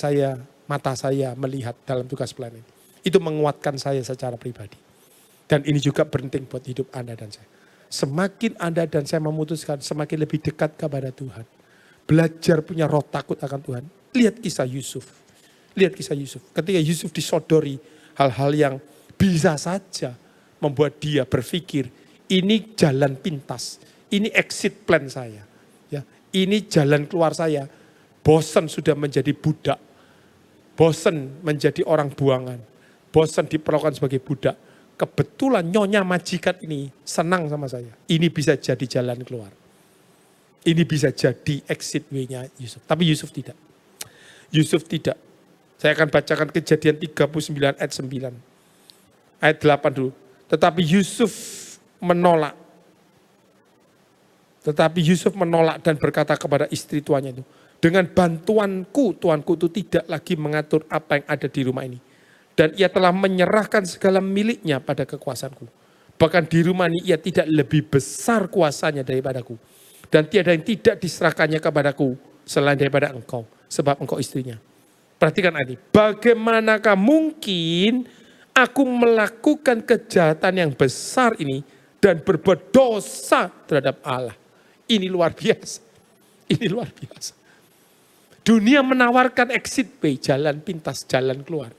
mata saya melihat dalam tugas pelayanan. Itu menguatkan saya secara pribadi. Dan ini juga penting buat hidup Anda dan saya. Semakin Anda dan saya memutuskan, semakin lebih dekat kepada Tuhan. Belajar punya roh takut akan Tuhan. Lihat kisah Yusuf. Lihat kisah Yusuf. Ketika Yusuf disodori hal-hal yang bisa saja membuat dia berpikir, ini jalan pintas, Ini exit plan saya. Ya, ini jalan keluar saya. Bosan sudah menjadi budak. Bosan menjadi orang buangan. Bosan diperlakukan sebagai budak. Kebetulan nyonya majikan ini senang sama saya. Ini bisa jadi jalan keluar. Ini bisa jadi exit way-nya Yusuf. Tapi Yusuf tidak. Yusuf tidak. Saya akan bacakan Kejadian 39 ayat 9. Ayat 8 dulu. Tetapi Yusuf menolak. Tetapi Yusuf menolak dan berkata kepada istri tuannya itu, dengan bantuanku, tuanku itu tidak lagi mengatur apa yang ada di rumah ini. Dan ia telah menyerahkan segala miliknya pada kekuasaanku. Bahkan di rumah ini ia tidak lebih besar kuasanya daripadaku. Dan tiada yang tidak diserahkannya kepadaku selain daripada engkau. Sebab engkau istrinya. Perhatikan ini. Bagaimanakah mungkin aku melakukan kejahatan yang besar ini dan berbuat dosa terhadap Allah. Ini luar biasa. Ini luar biasa. Dunia menawarkan exit way, jalan pintas, jalan keluar.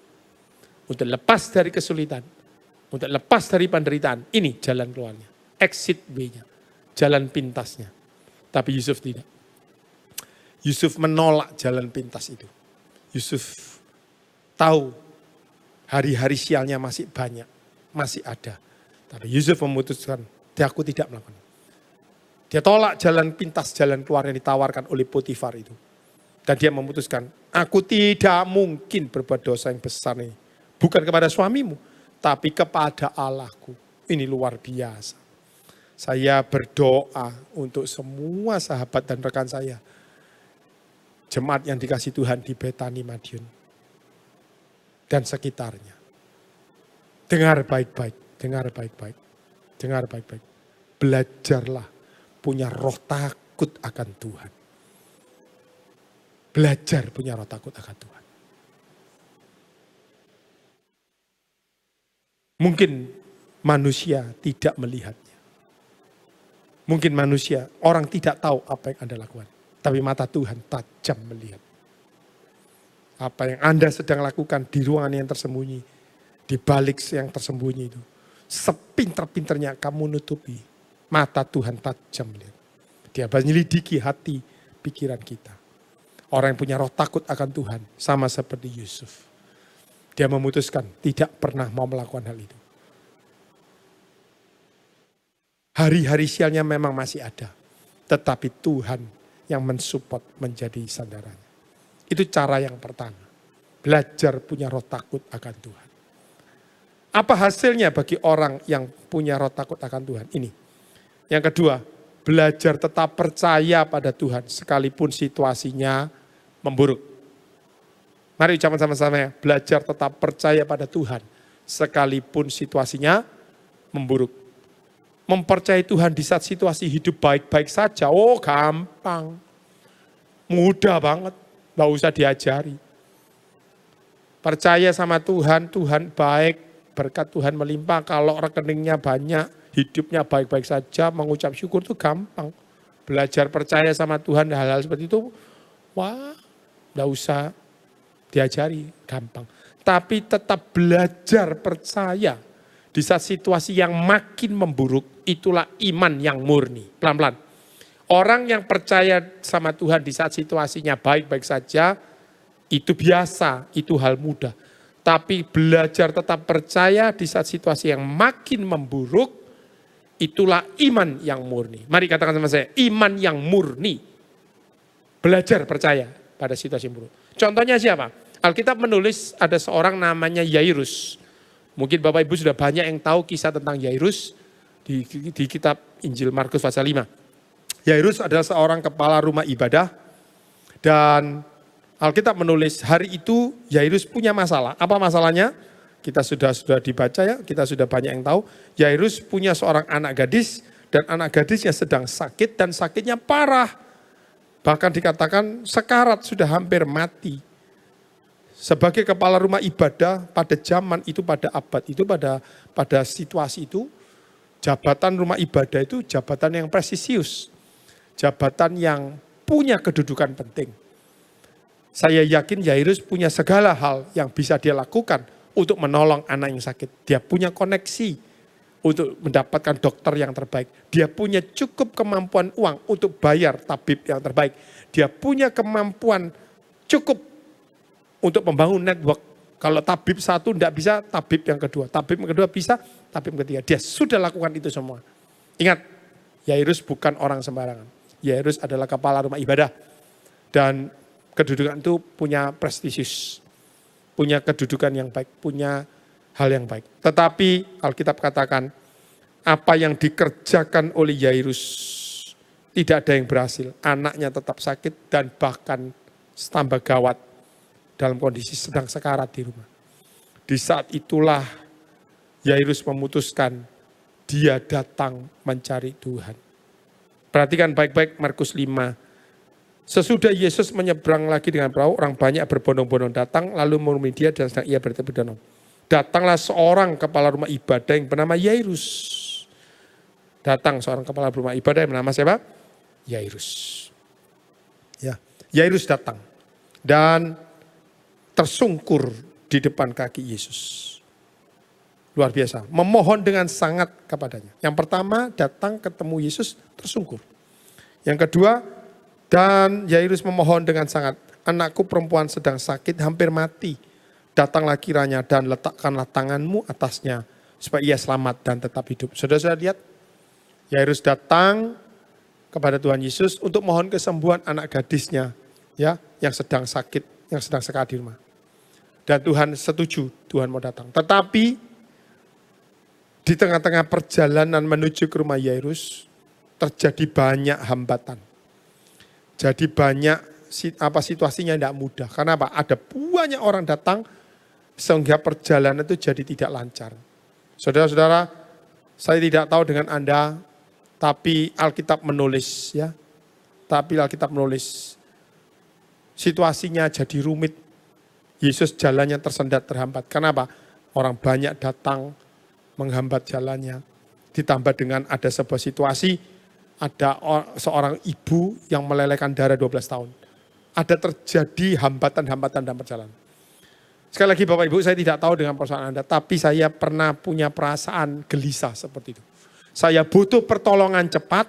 Untuk lepas dari kesulitan. Untuk lepas dari penderitaan. Ini jalan keluarnya. Exit way-nya. Jalan pintasnya. Tapi Yusuf tidak. Yusuf menolak jalan pintas itu. Yusuf tahu hari-hari sialnya masih banyak. Masih ada. Tapi Yusuf memutuskan, aku tidak melakukan. Dia tolak jalan pintas, jalan keluar yang ditawarkan oleh Potifar itu. Dan dia memutuskan, aku tidak mungkin berbuat dosa yang besar ini. Bukan kepada suamimu, tapi kepada Allahku. Ini luar biasa. Saya berdoa untuk semua sahabat dan rekan saya. Jemaat yang dikasih Tuhan di Betani Madiun. Dan sekitarnya. Dengar baik-baik, dengar baik-baik, dengar baik-baik. Belajarlah punya roh takut akan Tuhan. Belajar punya roh takut akan Tuhan. Mungkin manusia tidak melihatnya. Mungkin manusia, orang tidak tahu apa yang Anda lakukan. Tapi mata Tuhan tajam melihat. Apa yang Anda sedang lakukan di ruangan yang tersembunyi. Di balik yang tersembunyi itu. Sepinter-pinternya kamu nutupi. Mata Tuhan tajam melihat. Dia menyelidiki hati, pikiran kita. Orang yang punya roh takut akan Tuhan. Sama seperti Yusuf. Dia memutuskan tidak pernah mau melakukan hal itu. Hari-hari sialnya memang masih ada. Tetapi Tuhan yang mensupport menjadi sandarannya. Itu cara yang pertama. Belajar punya roh takut akan Tuhan. Apa hasilnya bagi orang yang punya roh takut akan Tuhan? Ini. Yang kedua, belajar tetap percaya pada Tuhan sekalipun situasinya memburuk. Mari ucapkan sama-sama ya, belajar tetap percaya pada Tuhan sekalipun situasinya memburuk. Mempercayai Tuhan di saat situasi hidup baik-baik saja, oh gampang. Mudah banget, gak usah diajari. Percaya sama Tuhan, Tuhan baik, berkat Tuhan melimpah, kalau rekeningnya banyak, hidupnya baik-baik saja, mengucap syukur itu gampang. Belajar percaya sama Tuhan hal-hal seperti itu, wah, gak usah diajari, gampang. Tapi tetap belajar percaya di saat situasi yang makin memburuk, itulah iman yang murni. Pelan-pelan. Orang yang percaya sama Tuhan di saat situasinya baik-baik saja, itu biasa, itu hal mudah. Tapi belajar tetap percaya di saat situasi yang makin memburuk, itulah iman yang murni. Mari katakan sama saya, iman yang murni. Belajar percaya pada situasi yang buruk. Contohnya siapa? Alkitab menulis ada seorang namanya Yairus. Mungkin Bapak Ibu sudah banyak yang tahu kisah tentang Yairus di kitab Injil Markus pasal 5. Yairus adalah seorang kepala rumah ibadah dan Alkitab menulis hari itu Yairus punya masalah. Apa masalahnya? Kita sudah dibaca ya, kita sudah banyak yang tahu. Yairus punya seorang anak gadis dan anak gadisnya sedang sakit dan sakitnya parah. Bahkan dikatakan sekarat, sudah hampir mati. Sebagai kepala rumah ibadah pada zaman itu, pada abad itu, pada situasi itu, jabatan rumah ibadah itu jabatan yang presisius. Jabatan yang punya kedudukan penting. Saya yakin Yairus punya segala hal yang bisa dia lakukan untuk menolong anak yang sakit. Dia punya koneksi, untuk mendapatkan dokter yang terbaik. Dia punya cukup kemampuan uang untuk bayar tabib yang terbaik. Dia punya kemampuan cukup untuk membangun network. Kalau tabib satu tidak bisa, tabib yang kedua. Tabib yang kedua bisa, tabib yang ketiga. Dia sudah lakukan itu semua. Ingat, Yairus bukan orang sembarangan. Yairus adalah kepala rumah ibadah. Dan kedudukan itu punya prestisius. Punya kedudukan yang baik, punya hal yang baik. Tetapi Alkitab katakan, apa yang dikerjakan oleh Yairus tidak ada yang berhasil. Anaknya tetap sakit dan bahkan tambah gawat dalam kondisi sedang sekarat di rumah. Di saat itulah Yairus memutuskan dia datang mencari Tuhan. Perhatikan baik-baik Markus 5. Sesudah Yesus menyeberang lagi dengan perahu, orang banyak berbondong-bondong datang lalu menuruni dia dan sedang ia bertepi danau. Datanglah seorang kepala rumah ibadah yang bernama Yairus. Datang seorang kepala rumah ibadah yang bernama siapa? Yairus. Ya, Yairus datang dan tersungkur di depan kaki Yesus. Luar biasa, memohon dengan sangat kepadanya. Yang pertama datang ketemu Yesus tersungkur. Yang kedua, dan Yairus memohon dengan sangat, anakku perempuan sedang sakit hampir mati. Datanglah kiranya dan letakkanlah tanganmu atasnya supaya ia selamat dan tetap hidup. Saudara-saudara lihat, Yairus datang kepada Tuhan Yesus untuk mohon kesembuhan anak gadisnya, ya, yang sedang sakit, yang sedang sekarat di rumah. Dan Tuhan setuju, Tuhan mau datang. Tetapi di tengah-tengah perjalanan menuju ke rumah Yairus terjadi banyak hambatan. Jadi banyak situasinya tidak mudah. Karena apa? Ada banyak orang datang sehingga perjalanan itu jadi tidak lancar. Saudara-saudara, saya tidak tahu dengan Anda, tapi Alkitab menulis ya. Tapi Alkitab menulis situasinya jadi rumit. Yesus jalannya tersendat, terhambat. Kenapa? Orang banyak datang menghambat jalannya. Ditambah dengan ada sebuah situasi, ada seorang ibu yang melelehkan darah 12 tahun. Ada terjadi hambatan-hambatan dalam perjalanan. Sekali lagi Bapak Ibu, saya tidak tahu dengan persoalan Anda, tapi saya pernah punya perasaan gelisah seperti itu. Saya butuh pertolongan cepat,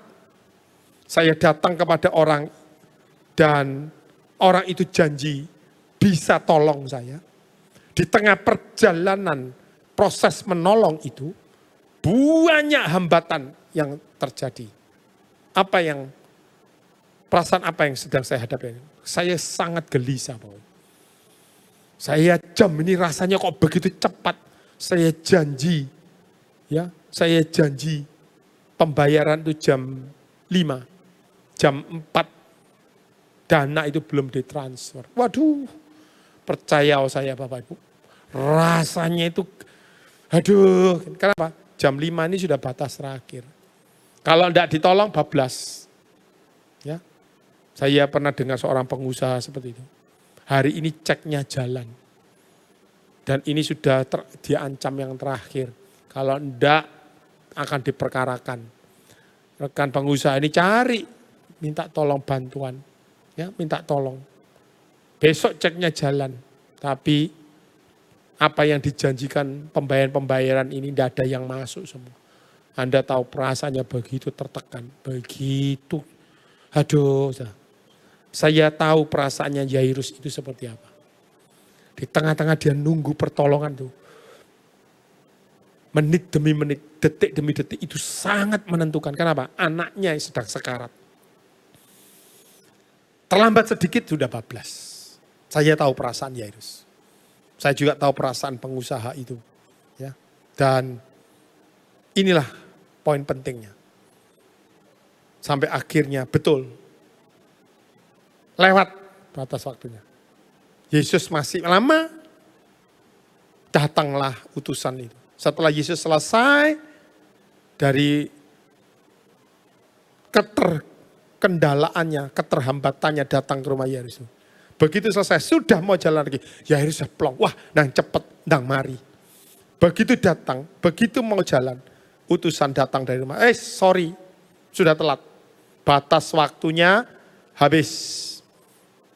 saya datang kepada orang dan orang itu janji bisa tolong saya. Di tengah perjalanan proses menolong itu, banyak hambatan yang terjadi. Perasaan apa yang sedang saya hadapi? Saya sangat gelisah, Bapak. Saya ini rasanya kok begitu cepat. Saya janji pembayaran itu jam 5, jam 4 dana itu belum ditransfer. Waduh, percaya saya Bapak Ibu. Rasanya itu, kenapa? Jam 5 ini sudah batas terakhir. Kalau tidak ditolong, bablas. Ya, saya pernah dengar seorang pengusaha seperti itu. Hari ini ceknya jalan. Dan ini sudah diancam yang terakhir. Kalau tidak, akan diperkarakan. Rekan pengusaha ini cari, minta tolong bantuan. Ya, minta tolong. Besok ceknya jalan. Tapi apa yang dijanjikan pembayaran ini tidak ada yang masuk semua. Anda tahu perasaannya begitu tertekan, begitu. Saya tahu perasaannya Yairus itu seperti apa. Di tengah-tengah dia nunggu pertolongan tuh. Menit demi menit, detik demi detik itu sangat menentukan. Kenapa? Anaknya yang sedang sekarat. Terlambat sedikit sudah bablas. Saya tahu perasaan Yairus. Saya juga tahu perasaan pengusaha itu. Ya. Dan inilah poin pentingnya. Sampai akhirnya betul. Lewat batas waktunya. Yesus masih lama. Datanglah utusan itu. Setelah Yesus selesai dari keterkendalaannya, keterhambatannya datang ke rumah Yairus. Begitu selesai, sudah mau jalan lagi. Yairus plong. Wah, nang cepet, nang mari. Begitu datang, begitu mau jalan. Utusan datang dari rumah. Sorry, sudah telat. Batas waktunya habis.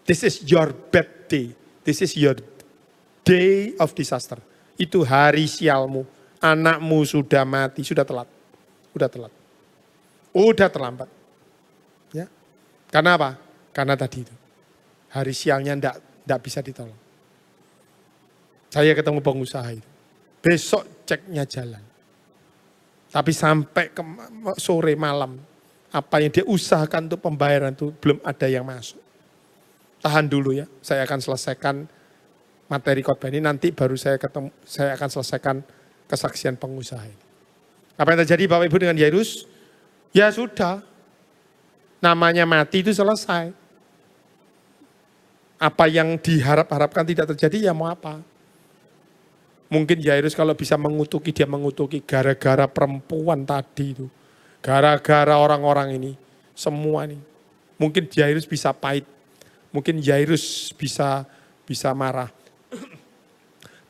This is your bad day. This is your day of disaster. Itu hari sialmu, Anakmu sudah mati, sudah telat. Udah telat. Udah terlambat. Ya. Karena apa? Karena tadi itu. Hari siangnya enggak bisa ditolong. Saya ketemu pengusaha itu. Besok ceknya jalan. Tapi sampai ke sore malam, apa yang dia usahakan untuk pembayaran itu belum ada yang masuk. Tahan dulu ya, saya akan selesaikan materi khotbah ini, nanti baru saya akan selesaikan kesaksian pengusaha ini. Apa yang terjadi Bapak Ibu dengan Yairus? Ya sudah, namanya mati itu selesai. Apa yang diharapkan tidak terjadi, ya mau apa? Mungkin Yairus kalau bisa mengutuki, dia mengutuki gara-gara perempuan tadi itu. Gara-gara orang-orang ini, semua ini. Mungkin Yairus bisa pahit. Mungkin Yairus bisa marah.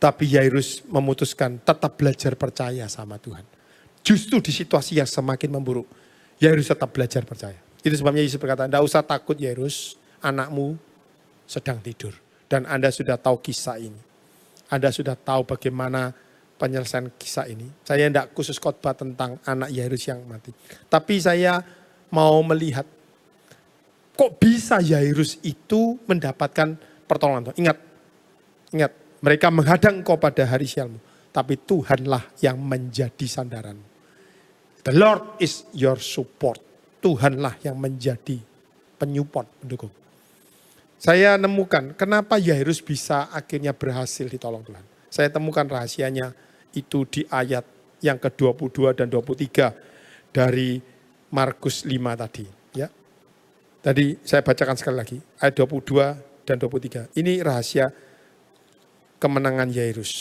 Tapi Yairus memutuskan tetap belajar percaya sama Tuhan. Justru di situasi yang semakin memburuk, Yairus tetap belajar percaya. Itu sebabnya Yesus berkata, "Tidak usah takut Yairus, anakmu sedang tidur." Dan Anda sudah tahu kisah ini. Anda sudah tahu bagaimana penyelesaian kisah ini. Saya tidak khusus khotbah tentang anak Yairus yang mati. Tapi saya mau melihat, kok bisa Yairus itu mendapatkan pertolongan. Ingat, mereka menghadang engkau pada hari sialmu. Tapi Tuhanlah yang menjadi sandaran. The Lord is your support. Tuhanlah yang menjadi penyupport, pendukung. Saya nemukan kenapa Yairus bisa akhirnya berhasil ditolong Tuhan. Saya temukan rahasianya itu di ayat yang ke-22 dan 23 dari Markus 5 tadi. Ya. Tadi saya bacakan sekali lagi, ayat 22 dan 23. Ini rahasia kemenangan Yairus.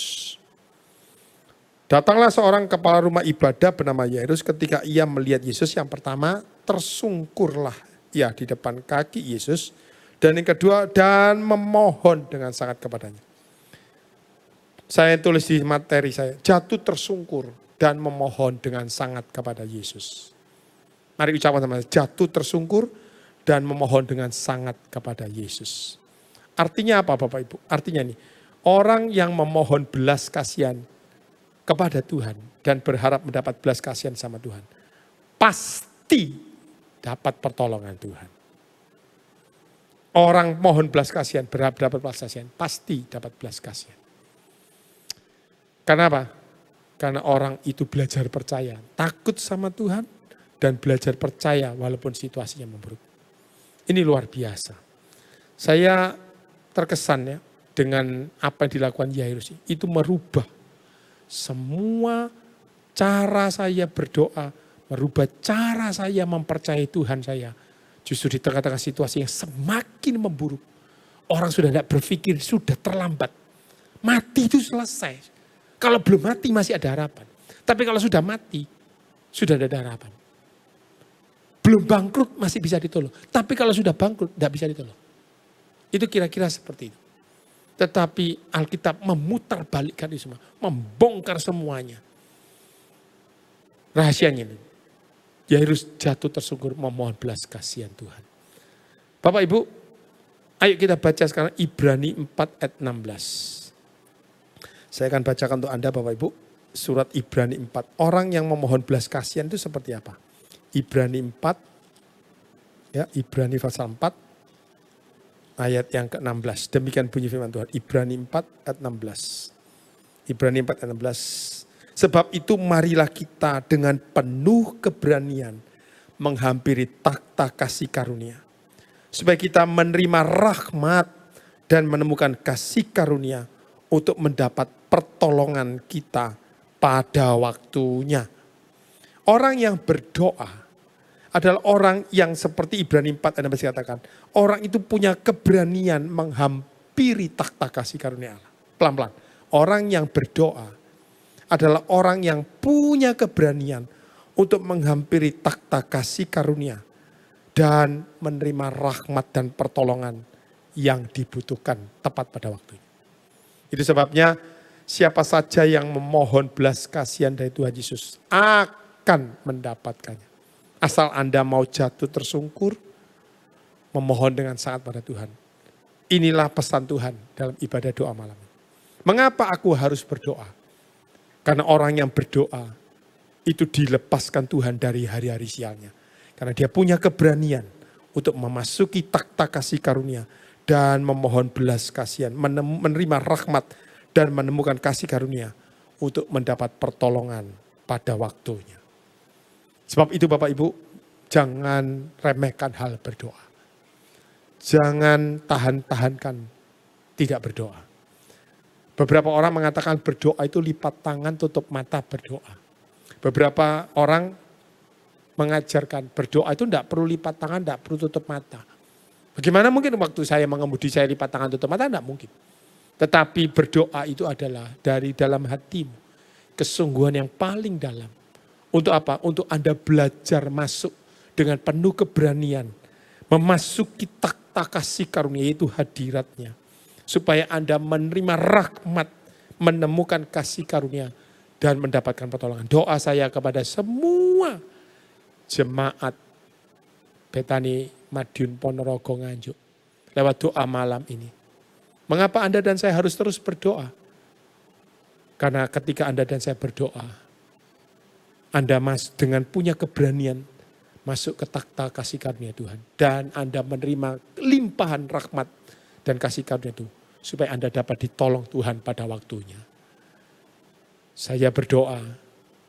Datanglah seorang kepala rumah ibadah bernama Yairus, ketika ia melihat Yesus yang pertama, tersungkurlah ia di depan kaki Yesus. Dan yang kedua, dan memohon dengan sangat kepadanya. Saya tulis di materi saya, jatuh tersungkur dan memohon dengan sangat kepada Yesus. Mari ucapkan sama saya, jatuh tersungkur dan memohon dengan sangat kepada Yesus. Artinya apa Bapak Ibu? Artinya nih, orang yang memohon belas kasihan kepada Tuhan dan berharap mendapat belas kasihan sama Tuhan, pasti dapat pertolongan Tuhan. Orang mohon belas kasihan, berharap dapat belas kasihan, pasti dapat belas kasihan. Karena apa? Karena orang itu belajar percaya, takut sama Tuhan, dan belajar percaya walaupun situasinya memburuk. Ini luar biasa. Saya terkesan ya dengan apa yang dilakukan Yairus. Itu merubah semua cara saya berdoa, merubah cara saya mempercayai Tuhan saya. Justru di tengah-tengah situasi yang semakin memburuk. Orang sudah tidak berpikir, sudah terlambat. Mati itu selesai. Kalau belum mati masih ada harapan. Tapi kalau sudah mati, sudah tidak ada harapan. Belum bangkrut masih bisa ditolong. Tapi kalau sudah bangkrut, tidak bisa ditolong. Itu kira-kira seperti itu. Tetapi Alkitab memutar balikkan itu semua. Membongkar semuanya. Rahasianya ini. Yairus jatuh tersungkur memohon belas kasihan Tuhan. Bapak Ibu, ayo kita baca sekarang Ibrani 4 ayat 16. Saya akan bacakan untuk Anda Bapak Ibu, surat Ibrani 4. Orang yang memohon belas kasihan itu seperti apa? Ibrani 4, ya Ibrani pasal 4, ayat yang ke-16. Demikian bunyi firman Tuhan, Ibrani 4 ayat 16. Ibrani 4 ayat 16. Sebab itu marilah kita dengan penuh keberanian menghampiri takhta kasih karunia. Supaya kita menerima rahmat dan menemukan kasih karunia untuk mendapat pertolongan kita pada waktunya. Orang yang berdoa adalah orang yang seperti Ibrani 4 ayat 16 katakan. Orang itu punya keberanian menghampiri takhta kasih karunia Allah. Pelan-pelan. Orang yang berdoa adalah orang yang punya keberanian untuk menghampiri takhta kasih karunia dan menerima rahmat dan pertolongan yang dibutuhkan tepat pada waktunya. Itu sebabnya siapa saja yang memohon belas kasihan dari Tuhan Yesus akan mendapatkannya. Asal Anda mau jatuh tersungkur, memohon dengan sangat pada Tuhan. Inilah pesan Tuhan dalam ibadah doa malam. Mengapa aku harus berdoa? Karena orang yang berdoa itu dilepaskan Tuhan dari hari-hari sialnya. Karena dia punya keberanian untuk memasuki takhta kasih karunia dan memohon belas kasihan, menerima rahmat dan menemukan kasih karunia untuk mendapat pertolongan pada waktunya. Sebab itu Bapak Ibu, jangan remehkan hal berdoa. Jangan tahan-tahankan tidak berdoa. Beberapa orang mengatakan berdoa itu lipat tangan, tutup mata berdoa. Beberapa orang mengajarkan berdoa itu tidak perlu lipat tangan, tidak perlu tutup mata. Bagaimana mungkin waktu saya mengemudi saya lipat tangan, tutup mata? Tidak mungkin. Tetapi berdoa itu adalah dari dalam hatimu. Kesungguhan yang paling dalam. Untuk apa? Untuk Anda belajar masuk dengan penuh keberanian. Memasuki takhta kasih karunia, yaitu hadiratnya. Supaya Anda menerima rahmat, menemukan kasih karunia, dan mendapatkan pertolongan. Doa saya kepada semua jemaat Betani Madiun Ponorogo Nganjuk lewat doa malam ini. Mengapa Anda dan saya harus terus berdoa? Karena ketika Anda dan saya berdoa, Anda dengan punya keberanian masuk ke takhta kasih karunia Tuhan. Dan Anda menerima limpahan rahmat dan kasih karunia itu. Supaya Anda dapat ditolong Tuhan pada waktunya. Saya berdoa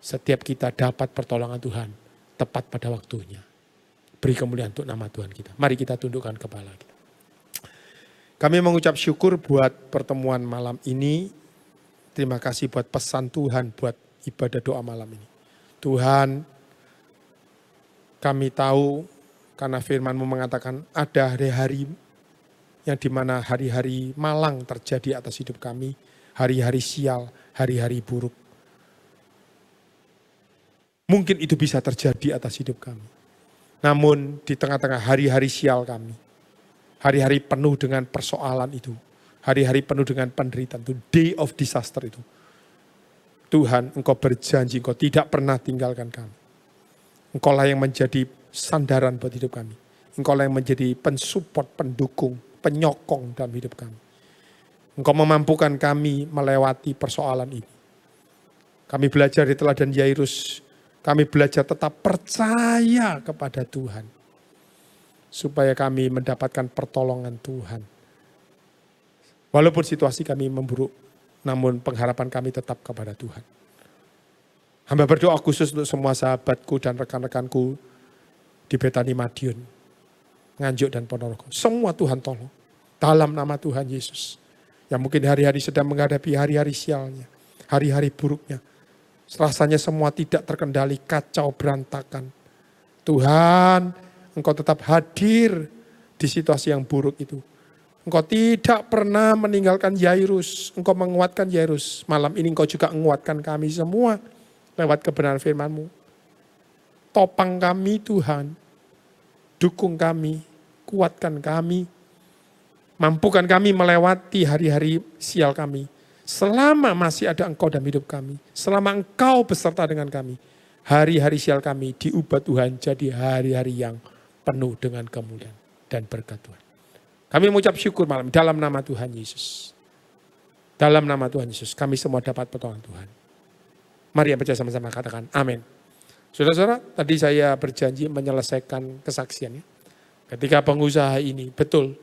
setiap kita dapat pertolongan Tuhan tepat pada waktunya. Beri kemuliaan untuk nama Tuhan kita. Mari kita tundukkan kepala kita. Kami mengucap syukur buat pertemuan malam ini. Terima kasih buat pesan Tuhan buat ibadah doa malam ini. Tuhan, kami tahu karena firman-Mu mengatakan ada hari-hari yang dimana hari-hari malang terjadi atas hidup kami. Hari-hari sial, hari-hari buruk. Mungkin itu bisa terjadi atas hidup kami. Namun di tengah-tengah hari-hari sial kami. Hari-hari penuh dengan persoalan itu. Hari-hari penuh dengan penderitaan itu. Day of disaster itu. Tuhan, Engkau berjanji, Engkau tidak pernah tinggalkan kami. Engkau lah yang menjadi sandaran buat hidup kami. Engkau lah yang menjadi pensupport, pendukung, penyokong dalam hidup kami. Engkau memampukan kami melewati persoalan ini. Kami belajar di teladan Yairus. Kami belajar tetap percaya kepada Tuhan. Supaya kami mendapatkan pertolongan Tuhan. Walaupun situasi kami memburuk, namun pengharapan kami tetap kepada Tuhan. Hamba berdoa khusus untuk semua sahabatku dan rekan-rekanku di Betani Madiun, Nganjuk dan Ponorogo. Semua Tuhan tolong. Dalam nama Tuhan Yesus. Yang mungkin hari-hari sedang menghadapi hari-hari sialnya. Hari-hari buruknya. Rasanya semua tidak terkendali, kacau, berantakan. Tuhan, Engkau tetap hadir di situasi yang buruk itu. Engkau tidak pernah meninggalkan Yairus. Engkau menguatkan Yairus. Malam ini Engkau juga menguatkan kami semua lewat kebenaran firman-Mu. Topang kami Tuhan. Dukung kami. Kuatkan kami. Mampukan kami melewati hari-hari sial kami. Selama masih ada Engkau dalam hidup kami. Selama Engkau beserta dengan kami. Hari-hari sial kami diubah Tuhan jadi hari-hari yang penuh dengan kemuliaan dan berkat Tuhan. Kami mengucap syukur malam dalam nama Tuhan Yesus. Dalam nama Tuhan Yesus kami semua dapat pertolongan Tuhan. Mari yang percaya sama-sama katakan amin. Saudara-saudara, tadi saya berjanji menyelesaikan kesaksiannya. Ketika pengusaha ini betul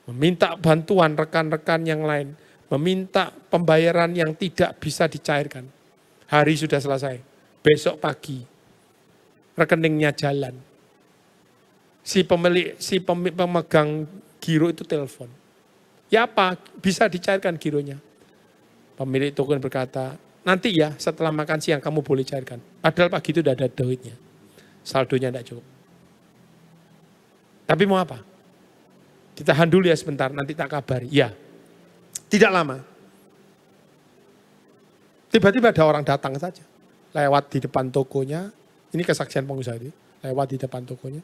meminta bantuan rekan-rekan yang lain, meminta pembayaran yang tidak bisa dicairkan. Hari sudah selesai, besok pagi rekeningnya jalan. Si pemegang giro itu telepon. Ya apa, bisa dicairkan gironya. Pemilik toko berkata, nanti ya setelah makan siang kamu boleh cairkan. Padahal pagi itu udah ada duitnya. Saldonya tidak cukup. Tapi mau apa? Ditahan dulu ya sebentar, nanti tak kabari. Ya, tidak lama. Tiba-tiba ada orang datang saja. Lewat di depan tokonya. Ini kesaksian pengusaha ini. Lewat di depan tokonya.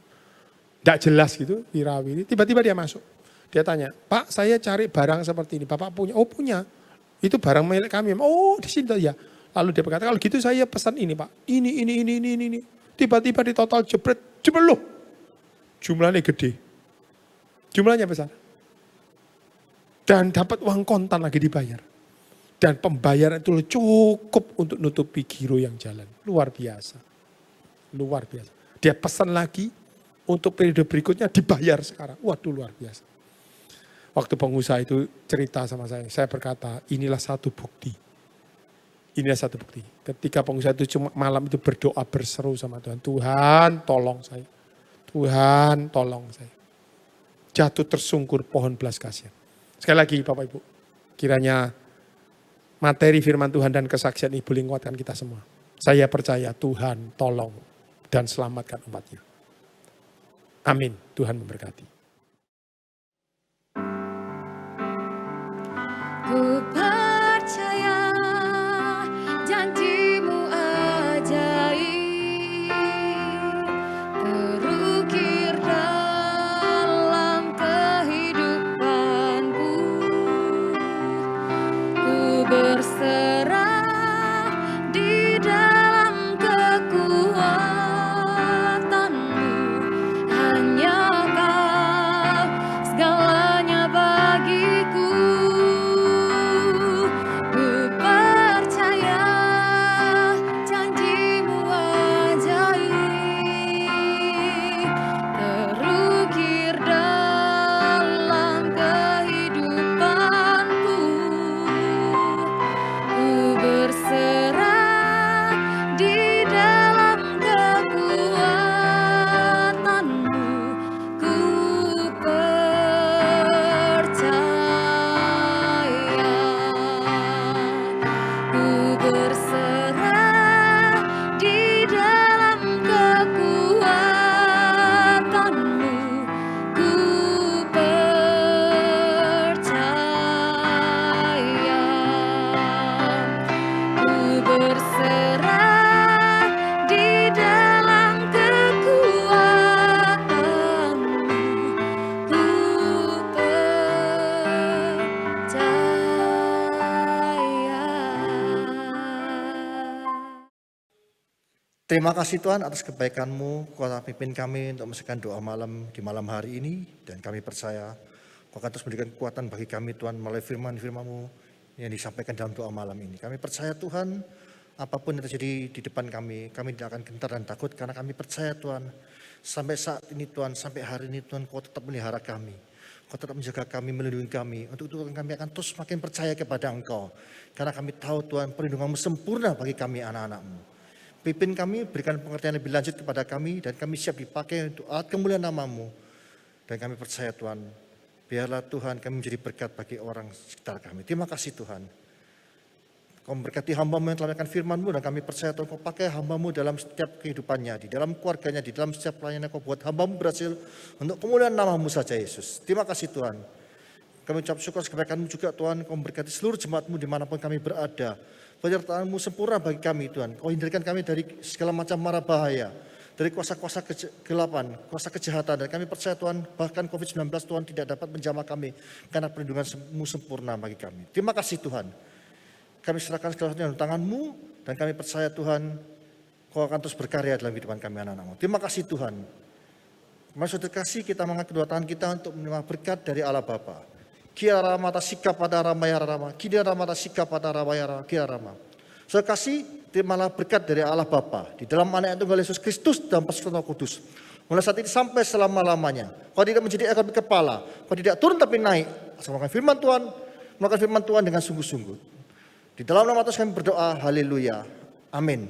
Tidak jelas gitu, wirawiri. Tiba-tiba dia masuk. Dia tanya, Pak saya cari barang seperti ini. Bapak punya? Oh punya. Itu barang milik kami. Oh di sini ya. Lalu dia berkata, kalau gitu saya pesan ini Pak. Ini. Tiba-tiba di total jebret. Loh. Jumlahnya gede. Jumlahnya besar. Dan dapat uang kontan lagi dibayar. Dan pembayaran itu cukup untuk nutupi giro yang jalan. Luar biasa. Luar biasa. Dia pesan lagi untuk periode berikutnya dibayar sekarang. Waduh, luar biasa. Waktu pengusaha itu cerita sama saya berkata, inilah satu bukti. Inilah satu bukti. Ketika pengusaha itu cuma malam itu berdoa berseru sama Tuhan. Tuhan tolong saya. Tuhan tolong saya. Jatuh tersungkur pohon belas kasihan. Sekali lagi Bapak Ibu, kiranya materi firman Tuhan dan kesaksian ini boleh menguatkan kita semua. Saya percaya Tuhan tolong dan selamatkan umatnya. Amin. Tuhan memberkati. Ku percaya janjimu ajaib, terukir dalam kehidupanku. Ku berserah di dalam kekuatanmu. Hanya Kau segalanya bagiku. Ku percaya janjimu ajaib, terukir dalam kehidupanku. Ku berserah di dalam kekuatanmu. Ku percaya. Ku berserah di dalam kekuatanmu. Ku percaya. Ku berserah di dalam kekuatanmu. Ku percaya. Terima kasih Tuhan atas kebaikan-Mu, Kau pimpin kami untuk menyelesaikan doa malam di malam hari ini. Dan kami percaya Kau akan terus memberikan kekuatan bagi kami Tuhan melalui firman-firman-Mu yang disampaikan dalam doa malam ini. Kami percaya Tuhan, apapun yang terjadi di depan kami tidak akan gentar dan takut karena kami percaya Tuhan. Sampai saat ini Tuhan, sampai hari ini Tuhan Kau tetap melihara kami. Kau tetap menjaga kami, melindungi kami. Untuk itu kami akan terus makin percaya kepada Engkau. Karena kami tahu Tuhan perlindungan-Mu sempurna bagi kami anak-anak-Mu. Pimpin kami, berikan pengertian lebih lanjut kepada kami, dan kami siap dipakai untuk alat kemuliaan nama-Mu. Dan kami percaya Tuhan, biarlah Tuhan kami menjadi berkat bagi orang sekitar kami. Terima kasih Tuhan. Kau memberkati hamba-Mu yang telah menyampaikan firman-Mu, dan kami percaya Tuhan Kau pakai hamba-Mu dalam setiap kehidupannya, di dalam keluarganya, di dalam setiap pelayanan Kau buat hamba-Mu berhasil untuk kemuliaan nama-Mu saja Yesus. Terima kasih Tuhan. Kami ucap syukur kebaikan-Mu juga Tuhan, Kau memberkati seluruh jemaat-Mu dimanapun kami berada. Penyertaan-Mu sempurna bagi kami Tuhan. Kau hindarkan kami dari segala macam mara bahaya, dari kuasa-kuasa kegelapan, kuasa kejahatan. Dan kami percaya Tuhan, bahkan COVID-19 Tuhan tidak dapat menjamah kami, karena perlindungan-Mu sempurna bagi kami. Terima kasih Tuhan. Kami serahkan segala sesuatu dalam tangan-Mu, dan kami percaya Tuhan, Kau akan terus berkarya dalam kehidupan kami anak-anak-Mu. Terima kasih Tuhan. Mari saudara kasih kita mengangkat kedua tangan kita untuk menerima berkat dari Allah Bapa. Kia ramata sikap pada ramaya rama, kia ramata sikap pada ramaya kia rama. Saudara kasih, terimalah berkat dari Allah Bapa di dalam anak yang tunggal Yesus Kristus dan Persekutuan Roh Kudus. Mulai saat ini sampai selama-lamanya. Kau tidak menjadi ekor tapi kepala, kau tidak turun tapi naik. Melakukan firman Tuhan dengan sungguh-sungguh. Di dalam nama Tuhan kami berdoa, haleluya, amin.